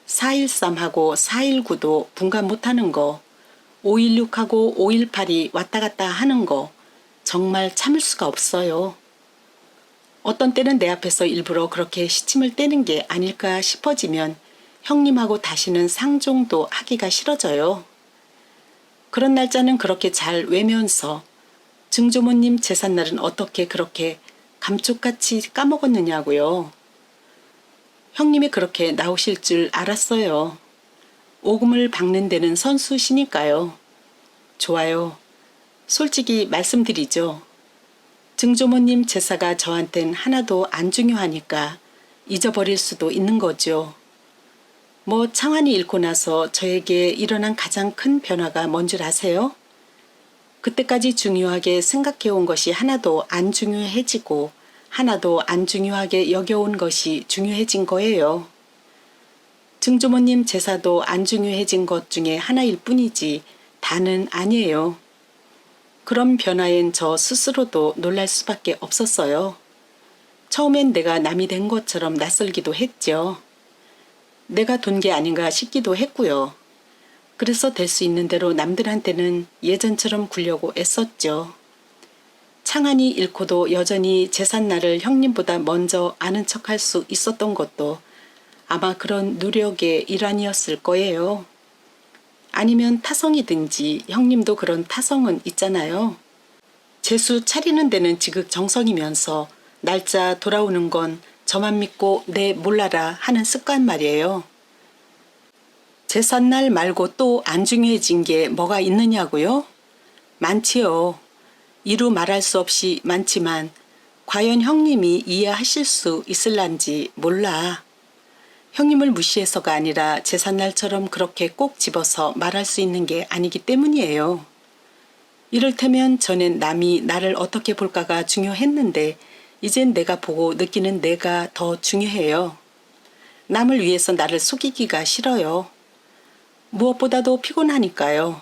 413하고 419도 분간 못하는 거, 516하고 518이 왔다 갔다 하는 거 정말 참을 수가 없어요. 어떤 때는 내 앞에서 일부러 그렇게 시침을 떼는 게 아닐까 싶어지면 형님하고 다시는 상종도 하기가 싫어져요. 그런 날짜는 그렇게 잘 외면서 증조모님 제삿날은 어떻게 그렇게 감쪽같이 까먹었느냐고요. 형님이 그렇게 나오실 줄 알았어요. 오금을 박는 데는 선수시니까요. 좋아요. 솔직히 말씀드리죠. 증조모님 제사가 저한텐 하나도 안 중요하니까 잊어버릴 수도 있는 거죠. 뭐 창안이 잃고 나서 저에게 일어난 가장 큰 변화가 뭔 줄 아세요? 그때까지 중요하게 생각해온 것이 하나도 안 중요해지고 하나도 안 중요하게 여겨온 것이 중요해진 거예요. 증조모님 제사도 안 중요해진 것 중에 하나일 뿐이지 다는 아니에요. 그런 변화엔 저 스스로도 놀랄 수밖에 없었어요. 처음엔 내가 남이 된 것처럼 낯설기도 했죠. 내가 돈 게 아닌가 싶기도 했고요. 그래서 될 수 있는 대로 남들한테는 예전처럼 굴려고 애썼죠. 창안이 잃고도 여전히 제삿날을 형님보다 먼저 아는 척할 수 있었던 것도 아마 그런 노력의 일환이었을 거예요. 아니면 타성이든지 형님도 그런 타성은 있잖아요. 재수 차리는 데는 지극정성이면서 날짜 돌아오는 건 저만 믿고 내 몰라라 하는 습관 말이에요. 제삿날 말고 또 안 중요해진 게 뭐가 있느냐고요? 많지요. 이루 말할 수 없이 많지만 과연 형님이 이해하실 수 있을란지 몰라. 형님을 무시해서가 아니라 제삿날처럼 그렇게 꼭 집어서 말할 수 있는 게 아니기 때문이에요. 이를테면 전엔 남이 나를 어떻게 볼까가 중요했는데 이젠 내가 보고 느끼는 내가 더 중요해요. 남을 위해서 나를 속이기가 싫어요. 무엇보다도 피곤하니까요.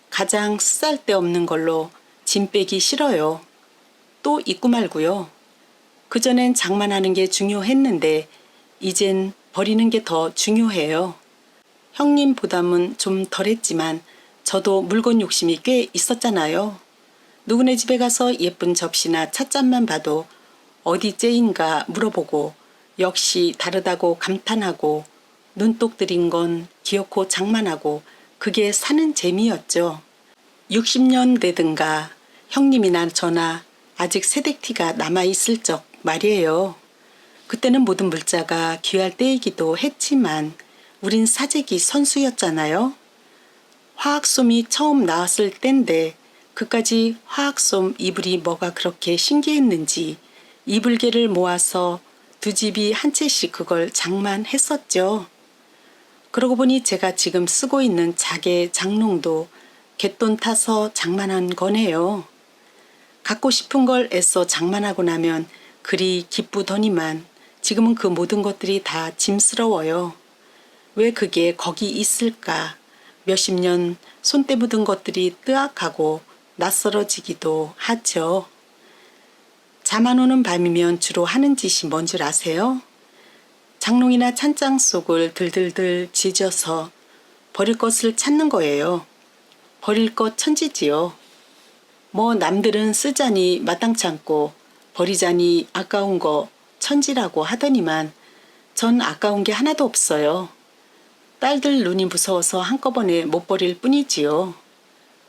가장 쓰잘데없는 걸로 짐 빼기 싫어요. 또 잊고 말고요. 그전엔 장만하는 게 중요했는데 이젠 버리는 게 더 중요해요. 형님 보담은 좀 덜했지만 저도 물건 욕심이 꽤 있었잖아요. 누구네 집에 가서 예쁜 접시나 찻잔만 봐도 어디째인가 물어보고 역시 다르다고 감탄하고 눈독 들인 건 기어코 장만하고 그게 사는 재미였죠. 60년 되든가 형님이나 저나 아직 새댁티가 남아있을 적 말이에요. 그때는 모든 물자가 귀할 때이기도 했지만 우린 사재기 선수였잖아요. 화학솜이 처음 나왔을 땐데 그까지 화학솜 이불이 뭐가 그렇게 신기했는지 이불개를 모아서 두 집이 한 채씩 그걸 장만했었죠. 그러고 보니 제가 지금 쓰고 있는 자개 장롱도 갯돈 타서 장만한 거네요. 갖고 싶은 걸 애써 장만하고 나면 그리 기쁘더니만 지금은 그 모든 것들이 다 짐스러워요. 왜 그게 거기 있을까? 몇십 년 손때 묻은 것들이 뜨악하고 낯설어지기도 하죠. 잠 안 오는 밤이면 주로 하는 짓이 뭔 줄 아세요? 장롱이나 찬장 속을 들들들 지져서 버릴 것을 찾는 거예요. 버릴 것 천지지요. 뭐 남들은 쓰자니 마땅치 않고 버리자니 아까운 거 천지라고 하더니만 전 아까운 게 하나도 없어요. 딸들 눈이 무서워서 한꺼번에 못 버릴 뿐이지요.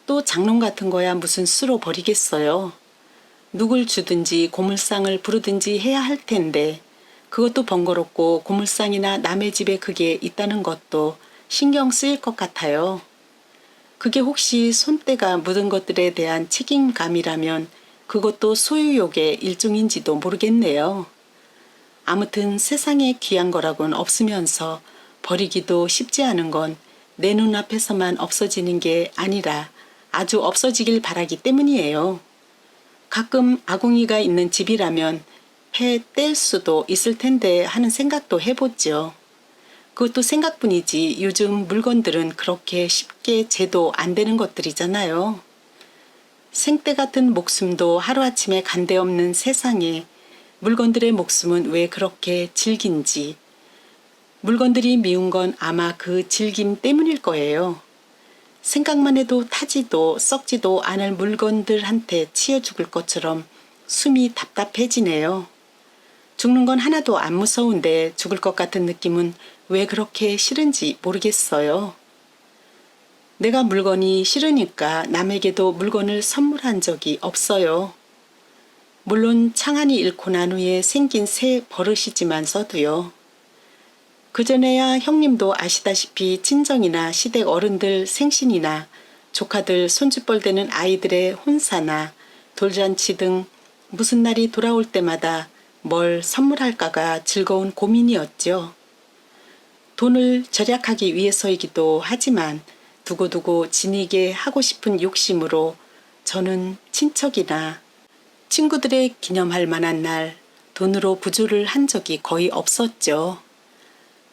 또 장롱 같은 거야 무슨 수로 버리겠어요. 누굴 주든지 고물상을 부르든지 해야 할 텐데 그것도 번거롭고 고물상이나 남의 집에 그게 있다는 것도 신경 쓰일 것 같아요. 그게 혹시 손때가 묻은 것들에 대한 책임감이라면 그것도 소유욕의 일종인지도 모르겠네요. 아무튼 세상에 귀한 거라고는 없으면서 버리기도 쉽지 않은 건 내 눈앞에서만 없어지는 게 아니라 아주 없어지길 바라기 때문이에요. 가끔 아궁이가 있는 집이라면 폐 뗄 수도 있을 텐데 하는 생각도 해보죠. 그것도 생각뿐이지 요즘 물건들은 그렇게 쉽게 제도 안 되는 것들이잖아요. 생떼 같은 목숨도 하루아침에 간데 없는 세상에 물건들의 목숨은 왜 그렇게 질긴지 물건들이 미운 건 아마 그 질김 때문일 거예요. 생각만 해도 타지도 썩지도 않을 물건들한테 치여 죽을 것처럼 숨이 답답해지네요. 죽는 건 하나도 안 무서운데 죽을 것 같은 느낌은 왜 그렇게 싫은지 모르겠어요. 내가 물건이 싫으니까 남에게도 물건을 선물한 적이 없어요. 물론 창한이 잃고 난 후에 생긴 새 버릇이지만서도요. 그전에야 형님도 아시다시피 친정이나 시댁 어른들 생신이나 조카들 손주뻘 되는 아이들의 혼사나 돌잔치 등 무슨 날이 돌아올 때마다 뭘 선물할까가 즐거운 고민이었죠. 돈을 절약하기 위해서이기도 하지만 두고두고 지니게 하고 싶은 욕심으로 저는 친척이나 친구들의 기념할 만한 날 돈으로 부조를 한 적이 거의 없었죠.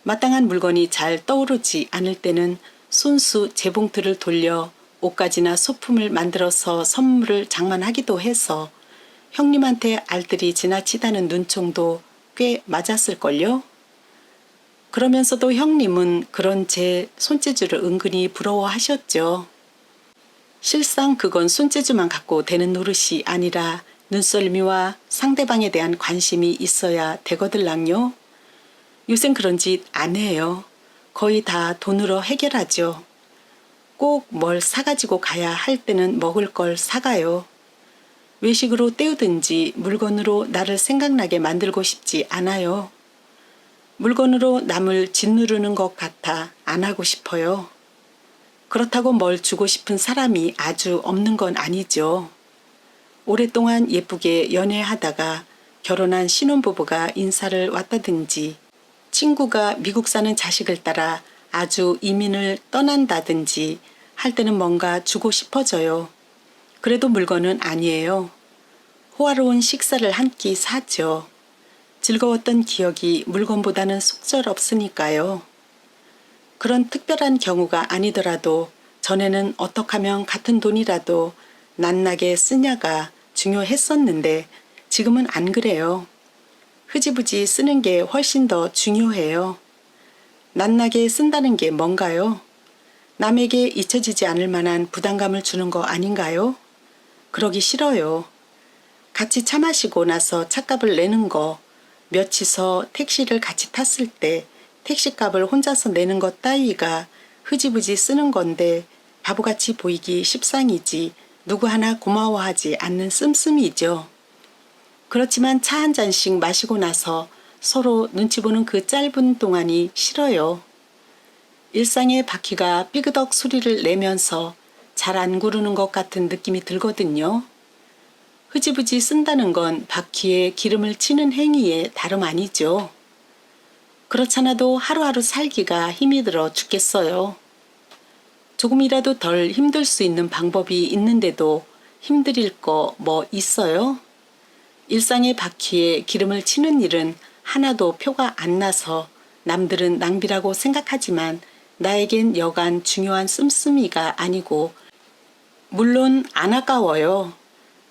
마땅한 물건이 잘 떠오르지 않을 때는 손수 재봉틀을 돌려 옷가지나 소품을 만들어서 선물을 장만하기도 해서 형님한테 알뜰히 지나치다는 눈총도 꽤 맞았을걸요? 그러면서도 형님은 그런 제 손재주를 은근히 부러워하셨죠. 실상 그건 손재주만 갖고 되는 노릇이 아니라 눈썰미와 상대방에 대한 관심이 있어야 되거들랑요. 요샌 그런 짓 안 해요. 거의 다 돈으로 해결하죠. 꼭 뭘 사가지고 가야 할 때는 먹을 걸 사가요. 외식으로 때우든지 물건으로 나를 생각나게 만들고 싶지 않아요. 물건으로 남을 짓누르는 것 같아 안 하고 싶어요. 그렇다고 뭘 주고 싶은 사람이 아주 없는 건 아니죠. 오랫동안 예쁘게 연애하다가 결혼한 신혼부부가 인사를 왔다든지 친구가 미국 사는 자식을 따라 아주 이민을 떠난다든지 할 때는 뭔가 주고 싶어져요. 그래도 물건은 아니에요. 호화로운 식사를 한 끼 사죠. 즐거웠던 기억이 물건보다는 속절없으니까요. 그런 특별한 경우가 아니더라도 전에는 어떻게 하면 같은 돈이라도 낱나게 쓰냐가 중요했었는데 지금은 안 그래요. 흐지부지 쓰는 게 훨씬 더 중요해요. 낱나게 쓴다는 게 뭔가요? 남에게 잊혀지지 않을 만한 부담감을 주는 거 아닌가요? 그러기 싫어요. 같이 차 마시고 나서 차값을 내는 거, 몇이서 택시를 같이 탔을 때 택시값을 혼자서 내는 것 따위가 흐지부지 쓰는 건데 바보같이 보이기 십상이지 누구 하나 고마워하지 않는 씀씀이죠. 그렇지만 차 한 잔씩 마시고 나서 서로 눈치 보는 그 짧은 동안이 싫어요. 일상의 바퀴가 삐그덕 소리를 내면서 잘 안 구르는 것 같은 느낌이 들거든요. 흐지부지 쓴다는 건 바퀴에 기름을 치는 행위에 다름 아니죠. 그렇잖아도 하루하루 살기가 힘이 들어 죽겠어요. 조금이라도 덜 힘들 수 있는 방법이 있는데도 힘들일 거 뭐 있어요? 일상의 바퀴에 기름을 치는 일은 하나도 표가 안 나서 남들은 낭비라고 생각하지만 나에겐 여간 중요한 씀씀이가 아니고 물론 안 아까워요.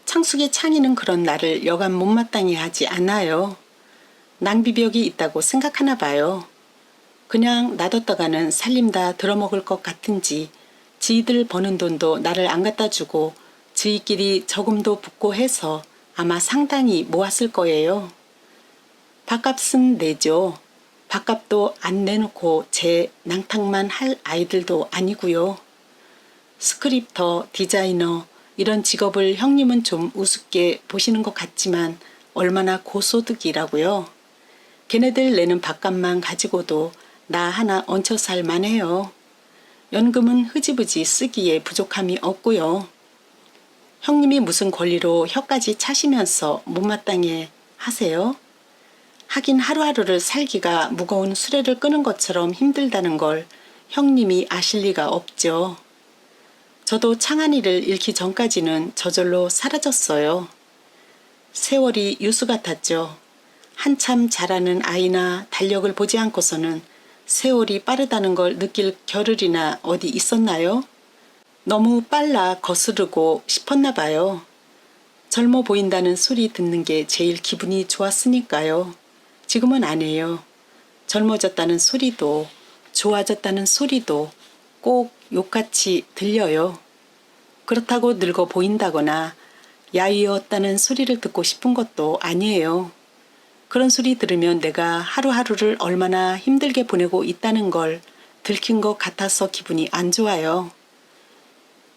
창숙의 창의는 그런 나를 여간 못마땅해 하지 않아요. 낭비벽이 있다고 생각하나 봐요. 그냥 놔뒀다가는 살림다 들어먹을 것 같은지 지희들 버는 돈도 나를 안 갖다 주고 지희끼리 저금도 붓고 해서 아마 상당히 모았을 거예요. 밥값은 내죠. 밥값도 안 내놓고 제 낭탕만 할 아이들도 아니고요. 스크립터, 디자이너 이런 직업을 형님은 좀 우습게 보시는 것 같지만 얼마나 고소득이라고요. 걔네들 내는 밥값만 가지고도 나 하나 얹혀 살 만해요. 연금은 흐지부지 쓰기에 부족함이 없고요. 형님이 무슨 권리로 혀까지 차시면서 못마땅해 하세요? 하긴 하루하루를 살기가 무거운 수레를 끄는 것처럼 힘들다는 걸 형님이 아실 리가 없죠. 저도 창한이를 잃기 전까지는 저절로 사라졌어요. 세월이 유수 같았죠. 한참 자라는 아이나 달력을 보지 않고서는 세월이 빠르다는 걸 느낄 겨를이나 어디 있었나요? 너무 빨라 거스르고 싶었나 봐요. 젊어 보인다는 소리 듣는 게 제일 기분이 좋았으니까요. 지금은 안 해요. 젊어졌다는 소리도 좋아졌다는 소리도 꼭 욕같이 들려요. 그렇다고 늙어 보인다거나 야위었다는 소리를 듣고 싶은 것도 아니에요. 그런 소리 들으면 내가 하루하루를 얼마나 힘들게 보내고 있다는 걸 들킨 것 같아서 기분이 안 좋아요.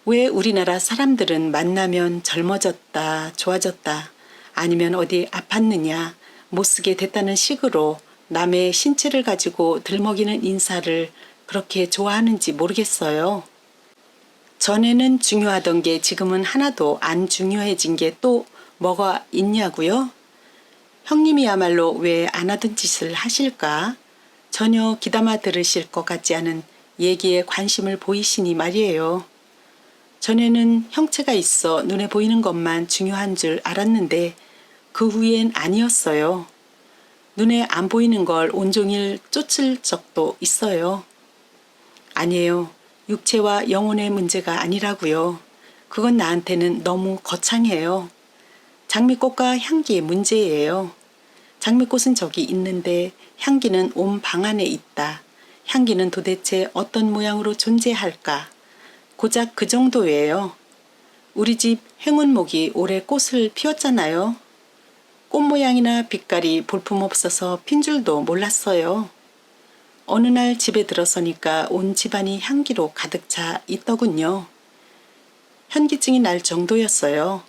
왜 우리나라 사람들은 만나면 젊어졌다, 좋아졌다, 아니면 어디 아팠느냐, 못쓰게 됐다는 식으로 남의 신체를 가지고 들먹이는 인사를 그렇게 좋아하는지 모르겠어요. 전에는 중요하던 게 지금은 하나도 안 중요해진 게 또 뭐가 있냐고요? 형님이야말로 왜 안 하던 짓을 하실까? 전혀 귀담아 들으실 것 같지 않은 얘기에 관심을 보이시니 말이에요. 전에는 형체가 있어 눈에 보이는 것만 중요한 줄 알았는데 그 후엔 아니었어요. 눈에 안 보이는 걸 온종일 쫓을 적도 있어요. 아니에요. 육체와 영혼의 문제가 아니라고요. 그건 나한테는 너무 거창해요. 장미꽃과 향기의 문제예요. 장미꽃은 저기 있는데 향기는 온 방 안에 있다. 향기는 도대체 어떤 모양으로 존재할까? 고작 그 정도예요. 우리 집 행운목이 올해 꽃을 피웠잖아요. 꽃 모양이나 빛깔이 볼품없어서 핀 줄도 몰랐어요. 어느 날 집에 들어서니까 온 집안이 향기로 가득 차 있더군요. 현기증이 날 정도였어요.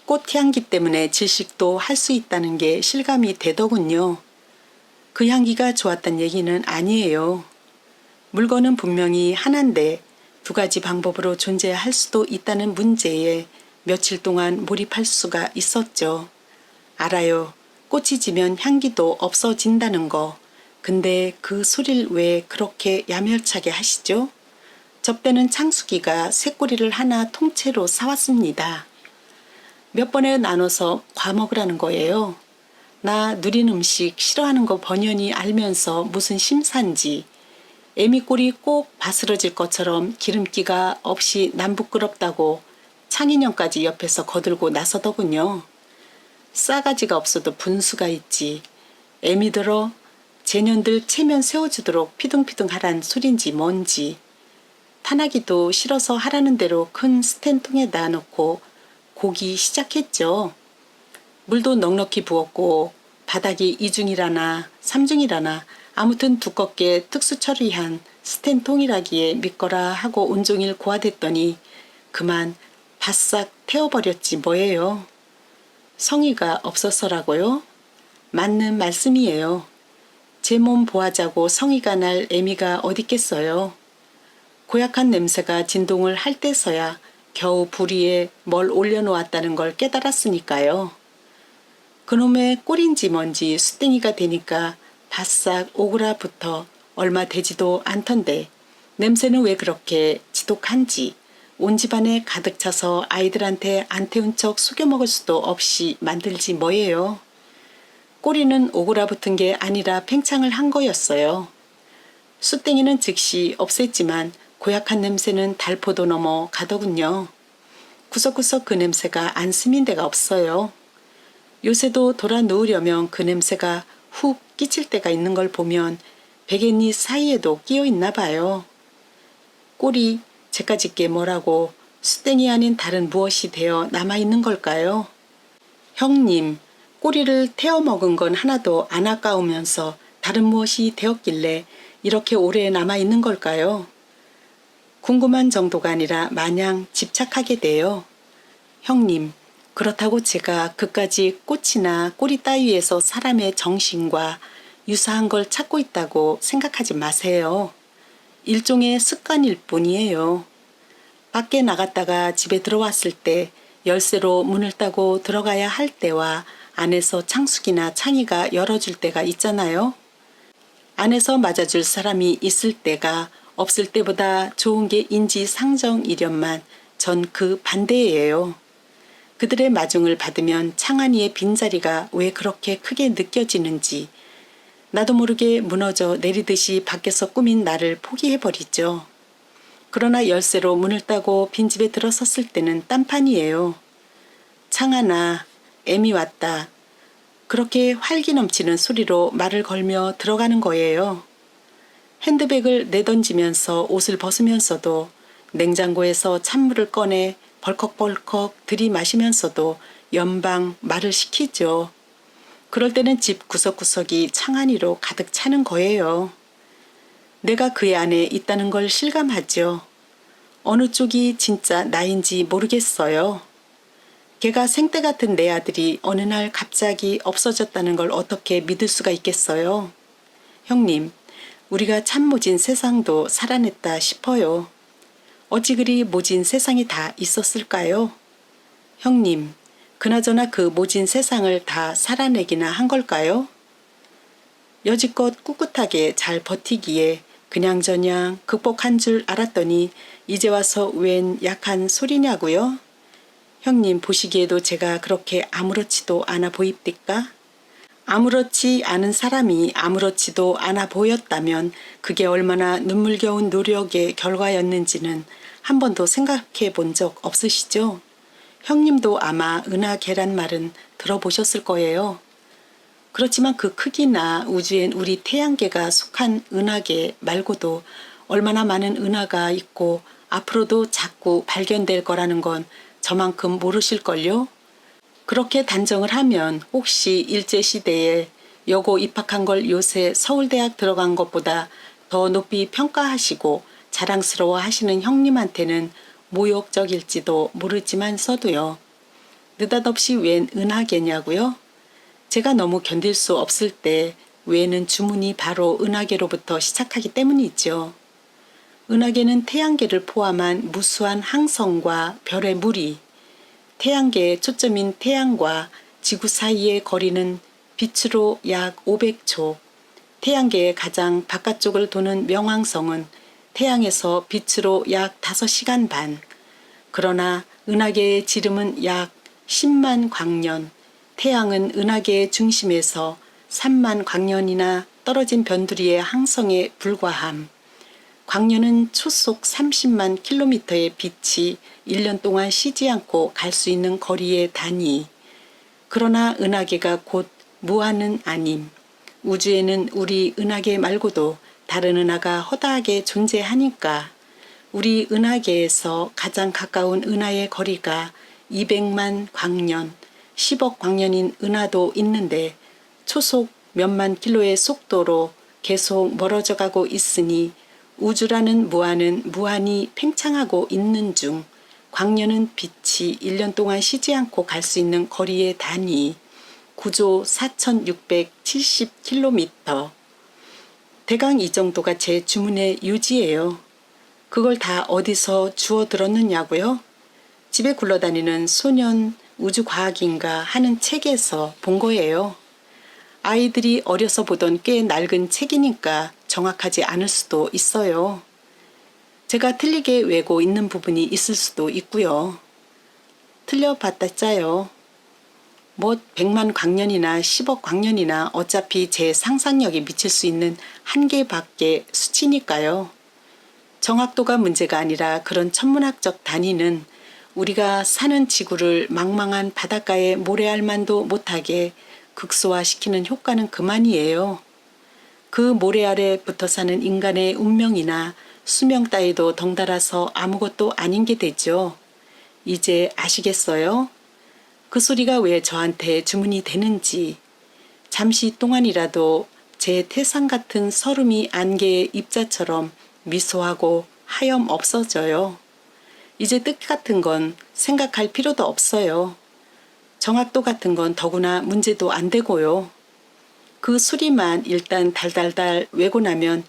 꽃향기 때문에 질식도 할 수 있다는 게 실감이 되더군요. 그 향기가 좋았단 얘기는 아니에요. 물건은 분명히 하나인데 두 가지 방법으로 존재할 수도 있다는 문제에 며칠 동안 몰입할 수가 있었죠. 알아요. 꽃이 지면 향기도 없어진다는 거. 근데 그 소리를 왜 그렇게 야멸차게 하시죠? 접대는 창숙이가 쇳꼬리를 하나 통째로 사왔습니다. 몇 번에 나눠서 과먹으라는 거예요. 나 누린 음식 싫어하는 거 번연히 알면서 무슨 심산지. 애미 꼴이 꼭 바스러질 것처럼 기름기가 없이 남 부끄럽다고 창인형까지 옆에서 거들고 나서더군요. 싸가지가 없어도 분수가 있지. 애미들어 쟤년들 체면 세워주도록 피둥피둥 하란 소린지 뭔지. 탄하기도 싫어서 하라는 대로 큰 스텐통에다 놓고 고기 시작했죠. 물도 넉넉히 부었고 바닥이 2중이라나 3중이라나 아무튼 두껍게 특수 처리한 스텐통이라기에 믿거라 하고 온종일 고아댔더니 그만 바싹 태워버렸지 뭐예요. 성의가 없었어라고요? 맞는 말씀이에요. 제 몸 보아자고 성의가 날 애미가 어딨겠어요. 고약한 냄새가 진동을 할 때서야 겨우 불 위에 뭘 올려놓았다는 걸 깨달았으니까요. 그놈의 꼴인지 뭔지 수땡이가 되니까 바싹 오그라붙어 얼마 되지도 않던데 냄새는 왜 그렇게 지독한지 온 집안에 가득 차서 아이들한테 안 태운 척 속여 먹을 수도 없이 만들지 뭐예요. 꼬리는 오그라붙은 게 아니라 팽창을 한 거였어요. 수땡이는 즉시 없앴지만 고약한 냄새는 달포도 넘어 가더군요. 구석구석 그 냄새가 안 스민 데가 없어요. 요새도 돌아 누우려면 그 냄새가 훅 끼칠 때가 있는 걸 보면 베갯니 사이에도 끼어 있나 봐요. 꼴이 제까짓게 뭐라고 수땡이 아닌 다른 무엇이 되어 남아있는 걸까요? 형님, 꼬리를 태워 먹은 건 하나도 안 아까우면서 다른 무엇이 되었길래 이렇게 오래 남아있는 걸까요? 궁금한 정도가 아니라 마냥 집착하게 돼요. 형님, 그렇다고 제가 그까지 꽃이나 꼬리 따위에서 사람의 정신과 유사한 걸 찾고 있다고 생각하지 마세요. 일종의 습관일 뿐이에요. 밖에 나갔다가 집에 들어왔을 때 열쇠로 문을 따고 들어가야 할 때와 안에서 창숙이나 창이가 열어줄 때가 있잖아요. 안에서 맞아줄 사람이 있을 때가 없을 때보다 좋은 게 인지상정이련만 전 그 반대예요. 그들의 마중을 받으면 창안이의 빈자리가 왜 그렇게 크게 느껴지는지 나도 모르게 무너져 내리듯이 밖에서 꾸민 나를 포기해버리죠. 그러나 열쇠로 문을 따고 빈집에 들어섰을 때는 딴판이에요. 창안아, 애미 왔다. 그렇게 활기 넘치는 소리로 말을 걸며 들어가는 거예요. 핸드백을 내던지면서 옷을 벗으면서도 냉장고에서 찬물을 꺼내 벌컥벌컥 들이마시면서도 연방 말을 시키죠. 그럴 때는 집 구석구석이 창안이로 가득 차는 거예요. 내가 그의 안에 있다는 걸 실감하죠. 어느 쪽이 진짜 나인지 모르겠어요. 걔가 생때 같은 내 아들이 어느 날 갑자기 없어졌다는 걸 어떻게 믿을 수가 있겠어요. 형님, 우리가 참 모진 세상도 살아냈다 싶어요. 어찌 그리 모진 세상이 다 있었을까요? 형님, 그나저나 그 모진 세상을 다 살아내기나 한 걸까요? 여지껏 꿋꿋하게 잘 버티기에 그냥저냥 극복한 줄 알았더니 이제 와서 웬 약한 소리냐고요? 형님 보시기에도 제가 그렇게 아무렇지도 않아 보입니까? 아무렇지 않은 사람이 아무렇지도 않아 보였다면 그게 얼마나 눈물겨운 노력의 결과였는지는 한 번도 생각해 본 적 없으시죠? 형님도 아마 은하 계란말은 들어보셨을 거예요. 그렇지만 그 크기나 우주엔 우리 태양계가 속한 은하계 말고도 얼마나 많은 은하가 있고 앞으로도 자꾸 발견될 거라는 건 저만큼 모르실걸요? 그렇게 단정을 하면 혹시 일제시대에 여고 입학한 걸 요새 서울대학 들어간 것보다 더 높이 평가하시고 자랑스러워 하시는 형님한테는 모욕적일지도 모르지만서도요. 느닷없이 웬 은하계냐고요? 제가 너무 견딜 수 없을 때 외에는 주문이 바로 은하계로부터 시작하기 때문이죠. 은하계는 태양계를 포함한 무수한 항성과 별의 무리, 태양계의 초점인 태양과 지구 사이의 거리는 빛으로 약 500초, 태양계의 가장 바깥쪽을 도는 명왕성은 태양에서 빛으로 약 5시간 반, 그러나 은하계의 지름은 약 10만 광년, 태양은 은하계의 중심에서 3만 광년이나 떨어진 변두리의 항성에 불과함. 광년은 초속 30만 킬로미터의 빛이 1년 동안 쉬지 않고 갈 수 있는 거리의 단위. 그러나 은하계가 곧 무한은 아님. 우주에는 우리 은하계 말고도 다른 은하가 허다하게 존재하니까 우리 은하계에서 가장 가까운 은하의 거리가 200만 광년, 10억 광년인 은하도 있는데 초속 몇만 킬로의 속도로 계속 멀어져 가고 있으니 우주라는 무한은 무한히 팽창하고 있는 중 광년은 빛이 1년 동안 쉬지 않고 갈 수 있는 거리의 단위 9조 4670km. 대강 이 정도가 제 주문의 유지예요. 그걸 다 어디서 주워 들었느냐고요? 집에 굴러다니는 소년 우주과학인가 하는 책에서 본 거예요. 아이들이 어려서 보던 꽤 낡은 책이니까 정확하지 않을 수도 있어요. 제가 틀리게 외고 있는 부분이 있을 수도 있고요. 틀려봤다짜요. 뭐 100만 광년이나 10억 광년이나 어차피 제 상상력이 미칠 수 있는 한계밖에 수치니까요. 정확도가 문제가 아니라 그런 천문학적 단위는 우리가 사는 지구를 망망한 바닷가에 모래알만도 못하게 극소화시키는 효과는 그만이에요. 그 모래 아래 붙어 사는 인간의 운명이나 수명 따위도 덩달아서 아무것도 아닌 게 되죠. 이제 아시겠어요? 그 소리가 왜 저한테 주문이 되는지. 잠시 동안이라도 제 태산 같은 서름이 안개의 입자처럼 미소하고 하염 없어져요. 이제 뜻 같은 건 생각할 필요도 없어요. 정확도 같은 건 더구나 문제도 안 되고요. 그 소리만 일단 달달달 외고 나면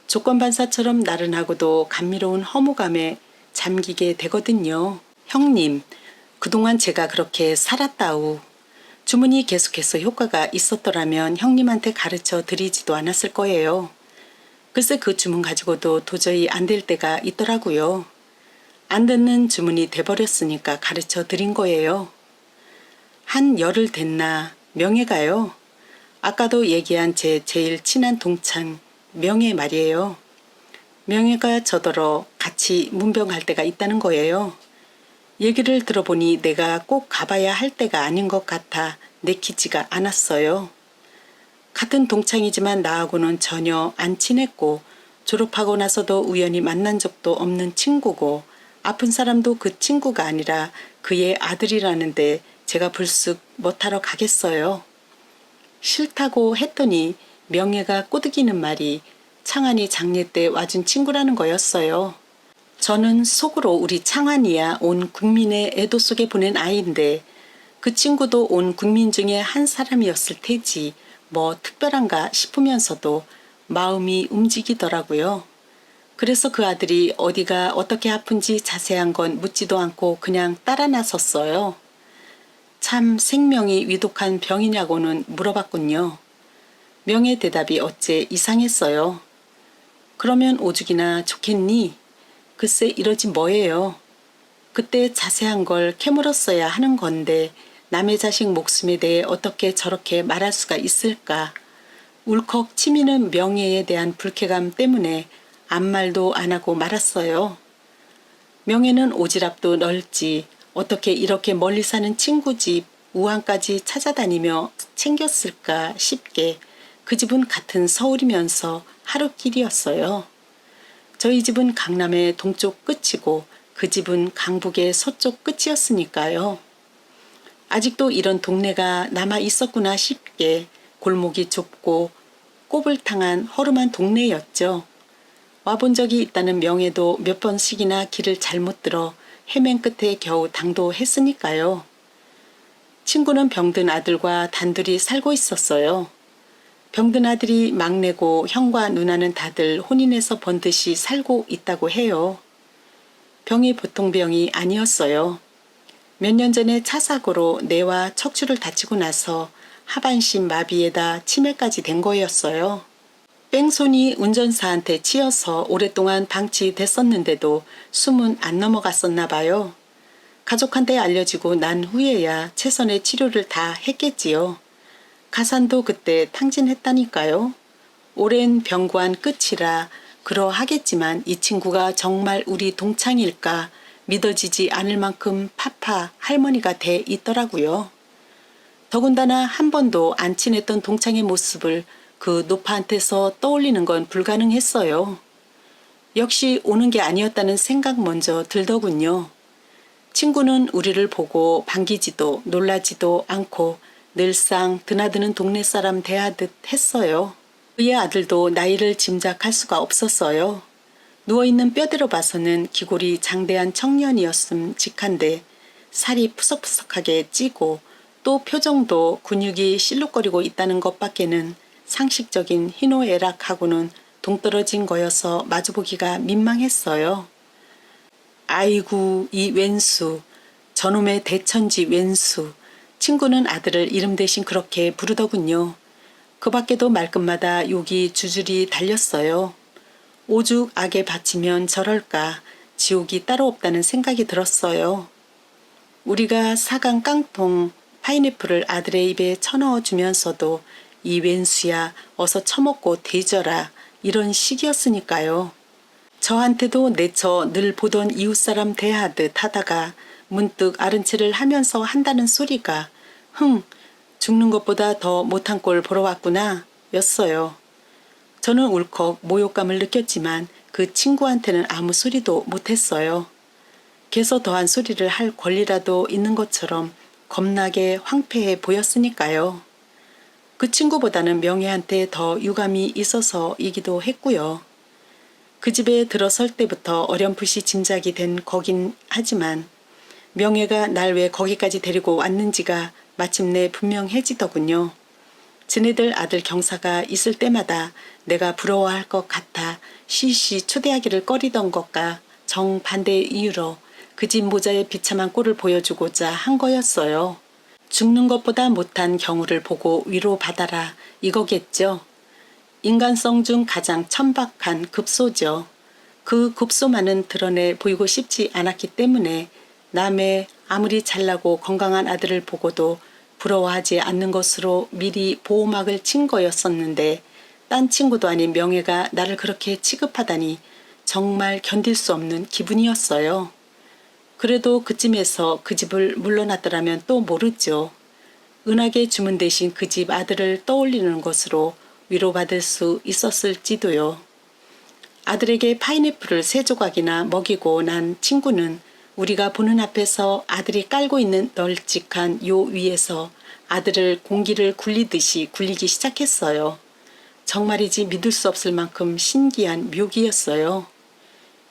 조건반사처럼 나른하고도 감미로운 허무감에 잠기게 되거든요. 형님, 그동안 제가 그렇게 살았다우. 주문이 계속해서 효과가 있었더라면 형님한테 가르쳐 드리지도 않았을 거예요. 글쎄 그 주문 가지고도 도저히 안 될 때가 있더라고요. 안 듣는 주문이 돼버렸으니까 가르쳐 드린 거예요. 한 열흘 됐나 명예가요. 아까도 얘기한 제 제일 친한 동창 명예 말이에요. 명예가 저더러 같이 문병할 때가 있다는 거예요. 얘기를 들어보니 내가 꼭 가봐야 할 때가 아닌 것 같아 내키지가 않았어요. 같은 동창이지만 나하고는 전혀 안 친했고 졸업하고 나서도 우연히 만난 적도 없는 친구고 아픈 사람도 그 친구가 아니라 그의 아들이라는데 제가 불쑥 못하러 가겠어요. 싫다고 했더니 명예가 꼬드기는 말이 창환이 장례 때 와준 친구라는 거였어요. 저는 속으로 우리 창환이야 온 국민의 애도 속에 보낸 아이인데 그 친구도 온 국민 중에 한 사람이었을 테지 뭐 특별한가 싶으면서도 마음이 움직이더라고요. 그래서 그 아들이 어디가 어떻게 아픈지 자세한 건 묻지도 않고 그냥 따라 나섰어요. 참 생명이 위독한 병이냐고는 물어봤군요. 명의 대답이 어째 이상했어요. 그러면 오죽이나 좋겠니? 글쎄 이러지 뭐예요. 그때 자세한 걸 캐물었어야 하는 건데 남의 자식 목숨에 대해 어떻게 저렇게 말할 수가 있을까. 울컥 치미는 명예에 대한 불쾌감 때문에 아무 말도 안 하고 말았어요. 명예는 오지랖도 넓지 어떻게 이렇게 멀리 사는 친구 집 우한까지 찾아다니며 챙겼을까 싶게 그 집은 같은 서울이면서 하루길이었어요. 저희 집은 강남의 동쪽 끝이고 그 집은 강북의 서쪽 끝이었으니까요. 아직도 이런 동네가 남아 있었구나 싶게 골목이 좁고 꼬불탕한 허름한 동네였죠. 와본 적이 있다는 명예도 몇 번씩이나 길을 잘못 들어 헤맨 끝에 겨우 당도했으니까요. 친구는 병든 아들과 단둘이 살고 있었어요. 병든 아들이 막내고 형과 누나는 다들 혼인해서 번듯이 살고 있다고 해요. 병이 보통 병이 아니었어요. 몇 년 전에 차 사고로 뇌와 척추를 다치고 나서 하반신 마비에다 치매까지 된 거였어요. 뺑소니 운전사한테 치여서 오랫동안 방치됐었는데도 숨은 안 넘어갔었나 봐요. 가족한테 알려지고 난 후에야 최선의 치료를 다 했겠지요. 가산도 그때 탕진했다니까요. 오랜 병관 끝이라 그러하겠지만 이 친구가 정말 우리 동창일까 믿어지지 않을 만큼 파파 할머니가 돼 있더라고요. 더군다나 한 번도 안 친했던 동창의 모습을 그 노파한테서 떠올리는 건 불가능했어요. 역시 오는 게 아니었다는 생각 먼저 들더군요. 친구는 우리를 보고 반기지도 놀라지도 않고 늘상 드나드는 동네 사람 대하듯 했어요. 그의 아들도 나이를 짐작할 수가 없었어요. 누워있는 뼈대로 봐서는 기골이 장대한 청년이었음 직한데 살이 푸석푸석하게 찌고 또 표정도 근육이 실룩거리고 있다는 것밖에는 상식적인 희노애락하고는 동떨어진 거여서 마주보기가 민망했어요. 아이고 이 왼수, 저놈의 대천지 왼수. 친구는 아들을 이름 대신 그렇게 부르더군요. 그 밖에도 말끝마다 욕이 줄줄이 달렸어요. 오죽 악에 바치면 저럴까 지옥이 따로 없다는 생각이 들었어요. 우리가 사간 깡통 파인애플을 아들의 입에 쳐넣어 주면서도 이 왼수야 어서 처먹고 대져라 이런 식이었으니까요. 저한테도 내처 늘 보던 이웃사람 대하듯 하다가 문득 아른 체를 하면서 한다는 소리가 죽는 것보다 더 못한 꼴 보러 왔구나 였어요. 저는 울컥 모욕감을 느꼈지만 그 친구한테는 아무 소리도 못했어요. 개서 더한 소리를 할 권리라도 있는 것처럼 겁나게 황폐해 보였으니까요. 그 친구보다는 명예한테 더 유감이 있어서이기도 했고요. 그 집에 들어설 때부터 어렴풋이 짐작이 된 거긴 하지만 명예가 날 왜 거기까지 데리고 왔는지가 마침내 분명해지더군요. 지네들 아들 경사가 있을 때마다 내가 부러워할 것 같아 시시 초대하기를 꺼리던 것과 정반대의 이유로 그 집 모자의 비참한 꼴을 보여주고자 한 거였어요. 죽는 것보다 못한 경우를 보고 위로받아라 이거겠죠. 인간성 중 가장 천박한 급소죠. 그 급소만은 드러내 보이고 싶지 않았기 때문에 남의 아무리 잘나고 건강한 아들을 보고도 부러워하지 않는 것으로 미리 보호막을 친 거였었는데 딴 친구도 아닌 명예가 나를 그렇게 취급하다니 정말 견딜 수 없는 기분이었어요. 그래도 그쯤에서 그 집을 물러났더라면 또 모르죠. 은하계 주문 대신 그 집 아들을 떠올리는 것으로 위로받을 수 있었을지도요. 아들에게 파인애플을 3조각이나 먹이고 난 친구는 우리가 보는 앞에서 아들이 깔고 있는 널찍한 요 위에서 아들을 공기를 굴리듯이 굴리기 시작했어요. 정말이지 믿을 수 없을 만큼 신기한 묘기였어요.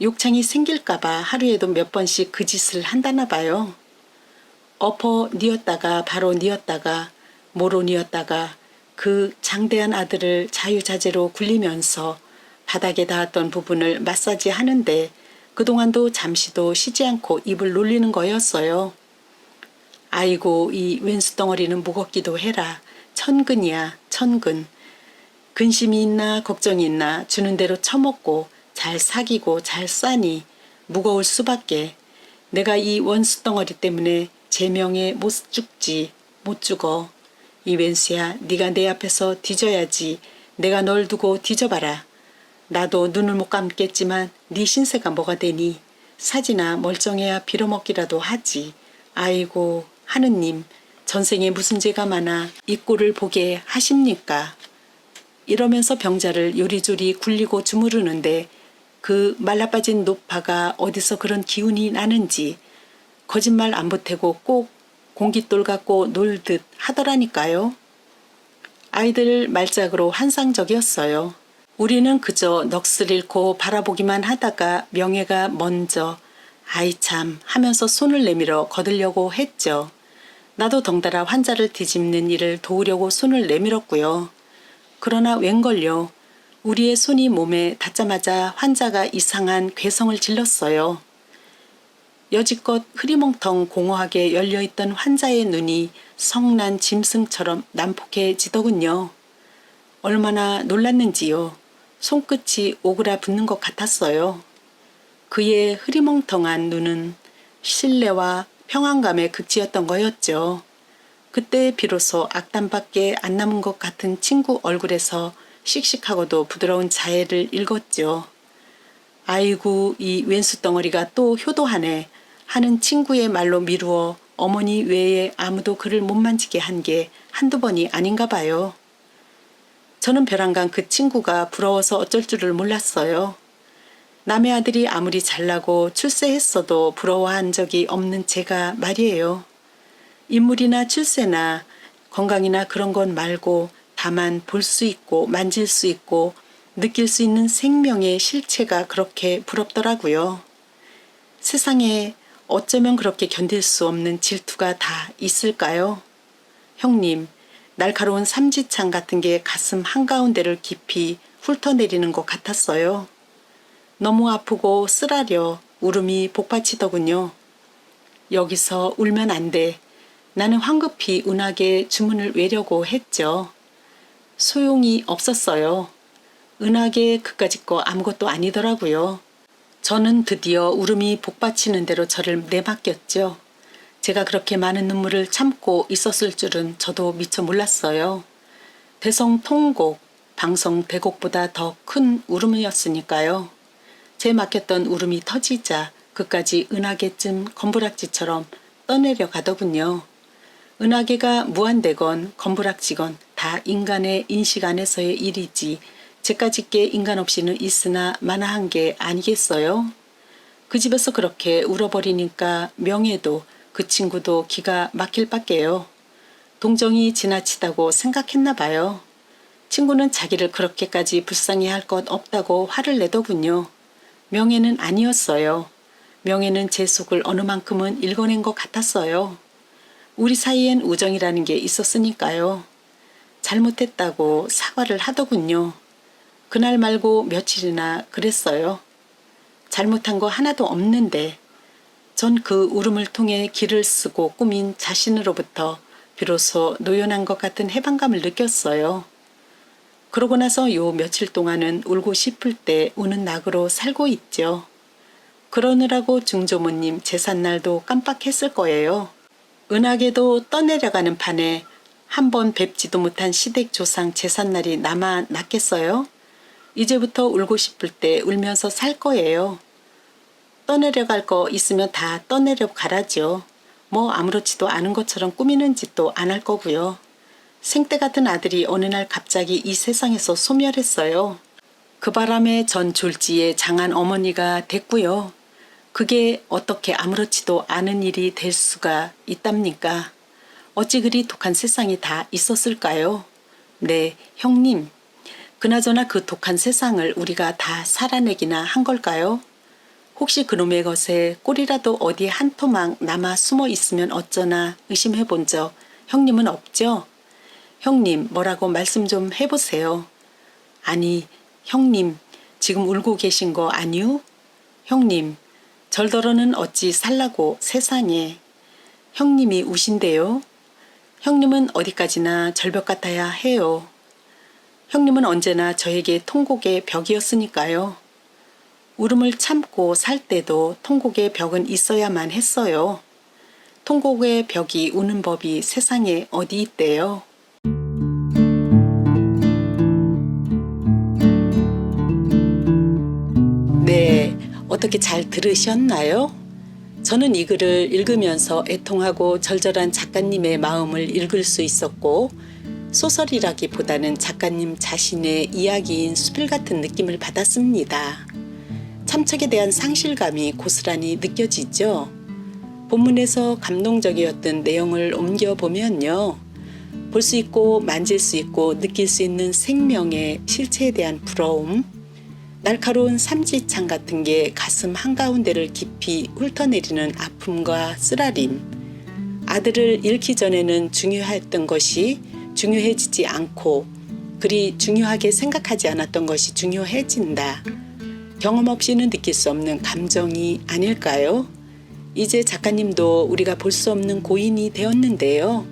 욕창이 생길까봐 하루에도 몇 번씩 그 짓을 한다나 봐요. 엎어 뉘었다가 바로 뉘었다가 모로 뉘었다가 그 장대한 아들을 자유자재로 굴리면서 바닥에 닿았던 부분을 마사지 하는데 그동안도 잠시도 쉬지 않고 입을 놀리는 거였어요. 아이고 이 왼수덩어리는 무겁기도 해라. 천근이야 천근. 근심이 있나 걱정이 있나 주는 대로 처먹고 잘 사귀고 잘 싸니 무거울 수밖에. 내가 이 원수덩어리 때문에 제명에 못 죽지 못 죽어. 이 왼수야 네가 내 앞에서 뒤져야지. 내가 널 두고 뒤져봐라. 나도 눈을 못 감겠지만 네 신세가 뭐가 되니. 사지나 멀쩡해야 빌어먹기라도 하지. 아이고 하느님 전생에 무슨 죄가 많아 이 꼴을 보게 하십니까. 이러면서 병자를 요리조리 굴리고 주무르는데 그 말라빠진 노파가 어디서 그런 기운이 나는지 거짓말 안 보태고 꼭 공깃돌 갖고 놀듯 하더라니까요. 아이들 말짝으로 환상적이었어요. 우리는 그저 넋을 잃고 바라보기만 하다가 명예가 먼저 아이 참 하면서 손을 내밀어 거들려고 했죠. 나도 덩달아 환자를 뒤집는 일을 도우려고 손을 내밀었고요. 그러나 웬걸요. 우리의 손이 몸에 닿자마자 환자가 이상한 괴성을 질렀어요. 여지껏 흐리멍텅 공허하게 열려있던 환자의 눈이 성난 짐승처럼 난폭해지더군요. 얼마나 놀랐는지요. 손끝이 오그라 붙는 것 같았어요. 그의 흐리멍텅한 눈은 신뢰와 평안감의 극치였던 거였죠. 그때 비로소 악담밖에 안 남은 것 같은 친구 얼굴에서 씩씩하고도 부드러운 자애를 읽었죠. 아이고 이 왼수덩어리가 또 효도하네 하는 친구의 말로 미루어 어머니 외에 아무도 그를 못 만지게 한 게 한두 번이 아닌가 봐요. 저는 벼랑간 그 친구가 부러워서 어쩔 줄을 몰랐어요. 남의 아들이 아무리 잘나고 출세했어도 부러워한 적이 없는 제가 말이에요. 인물이나 출세나 건강이나 그런 건 말고 다만 볼 수 있고 만질 수 있고 느낄 수 있는 생명의 실체가 그렇게 부럽더라고요. 세상에 어쩌면 그렇게 견딜 수 없는 질투가 다 있을까요? 형님, 날카로운 삼지창 같은 게 가슴 한가운데를 깊이 훑어내리는 것 같았어요. 너무 아프고 쓰라려 울음이 복받치더군요. 여기서 울면 안 돼. 나는 황급히 은하계 주문을 외려고 했죠. 소용이 없었어요. 은하계 그까짓 거 아무것도 아니더라고요. 저는 드디어 울음이 복받치는 대로 저를 내맡겼죠. 제가 그렇게 많은 눈물을 참고 있었을 줄은 저도 미처 몰랐어요. 대성통곡, 방성대곡보다 더 큰 울음이었으니까요. 제 맡겼던 울음이 터지자 그까지 은하계쯤 검부락지처럼 떠내려 가더군요. 은하계가 무한되건 검부락지건 다 인간의 인식 안에서의 일이지 제까짓게 인간 없이는 있으나 마나한 게 아니겠어요? 그 집에서 그렇게 울어버리니까 명예도 그 친구도 기가 막힐 밖에요. 동정이 지나치다고 생각했나 봐요. 친구는 자기를 그렇게까지 불쌍해할 것 없다고 화를 내더군요. 명예는 아니었어요. 명예는 제 속을 어느 만큼은 읽어낸 것 같았어요. 우리 사이엔 우정이라는 게 있었으니까요. 잘못했다고 사과를 하더군요. 그날 말고 며칠이나 그랬어요. 잘못한 거 하나도 없는데 전 그 울음을 통해 길을 쓰고 꾸민 자신으로부터 비로소 노연한 것 같은 해방감을 느꼈어요. 그러고 나서 요 며칠 동안은 울고 싶을 때 우는 낙으로 살고 있죠. 그러느라고 중조모님 제삿날도 깜빡했을 거예요. 은하계도 떠내려가는 판에 한 번 뵙지도 못한 시댁 조상 제삿날이 남아 났겠어요? 이제부터 울고 싶을 때 울면서 살 거예요. 떠내려갈 거 있으면 다 떠내려가라죠. 뭐 아무렇지도 않은 것처럼 꾸미는 짓도 안 할 거고요. 생때 같은 아들이 어느 날 갑자기 이 세상에서 소멸했어요. 그 바람에 전 졸지에 장한 어머니가 됐고요. 그게 어떻게 아무렇지도 않은 일이 될 수가 있답니까? 어찌 그리 독한 세상이 다 있었을까요? 네, 형님. 그나저나 그 독한 세상을 우리가 다 살아내기나 한 걸까요? 혹시 그놈의 것에 꼴이라도 어디 한 토막 남아 숨어 있으면 어쩌나 의심해 본 적 형님은 없죠? 형님 뭐라고 말씀 좀 해보세요. 아니 형님 지금 울고 계신 거 아니요? 형님 절더러는 어찌 살라고 세상에. 형님이 우신대요. 형님은 어디까지나 절벽 같아야 해요. 형님은 언제나 저에게 통곡의 벽이었으니까요. 울음을 참고 살 때도 통곡의 벽은 있어야만 했어요. 통곡의 벽이 우는 법이 세상에 어디 있대요. 네, 어떻게 잘 들으셨나요? 저는 이 글을 읽으면서 애통하고 절절한 작가님의 마음을 읽을 수 있었고 소설이라기보다는 작가님 자신의 이야기인 수필 같은 느낌을 받았습니다. 참척에 대한 상실감이 고스란히 느껴지죠. 본문에서 감동적이었던 내용을 옮겨보면요. 볼 수 있고 만질 수 있고 느낄 수 있는 생명의 실체에 대한 부러움, 날카로운 삼지창 같은 게 가슴 한가운데를 깊이 훑어내리는 아픔과 쓰라림, 아들을 잃기 전에는 중요했던 것이 중요해지지 않고 그리 중요하게 생각하지 않았던 것이 중요해진다. 경험 없이는 느낄 수 없는 감정이 아닐까요? 이제 작가님도 우리가 볼 수 없는 고인이 되었는데요.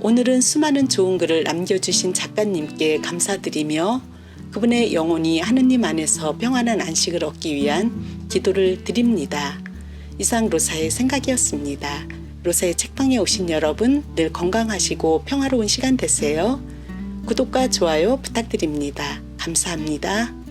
오늘은 수많은 좋은 글을 남겨주신 작가님께 감사드리며 그분의 영혼이 하느님 안에서 평안한 안식을 얻기 위한 기도를 드립니다. 이상 로사의 생각이었습니다. 로사의 책방에 오신 여러분 늘 건강하시고 평화로운 시간 되세요. 구독과 좋아요 부탁드립니다. 감사합니다.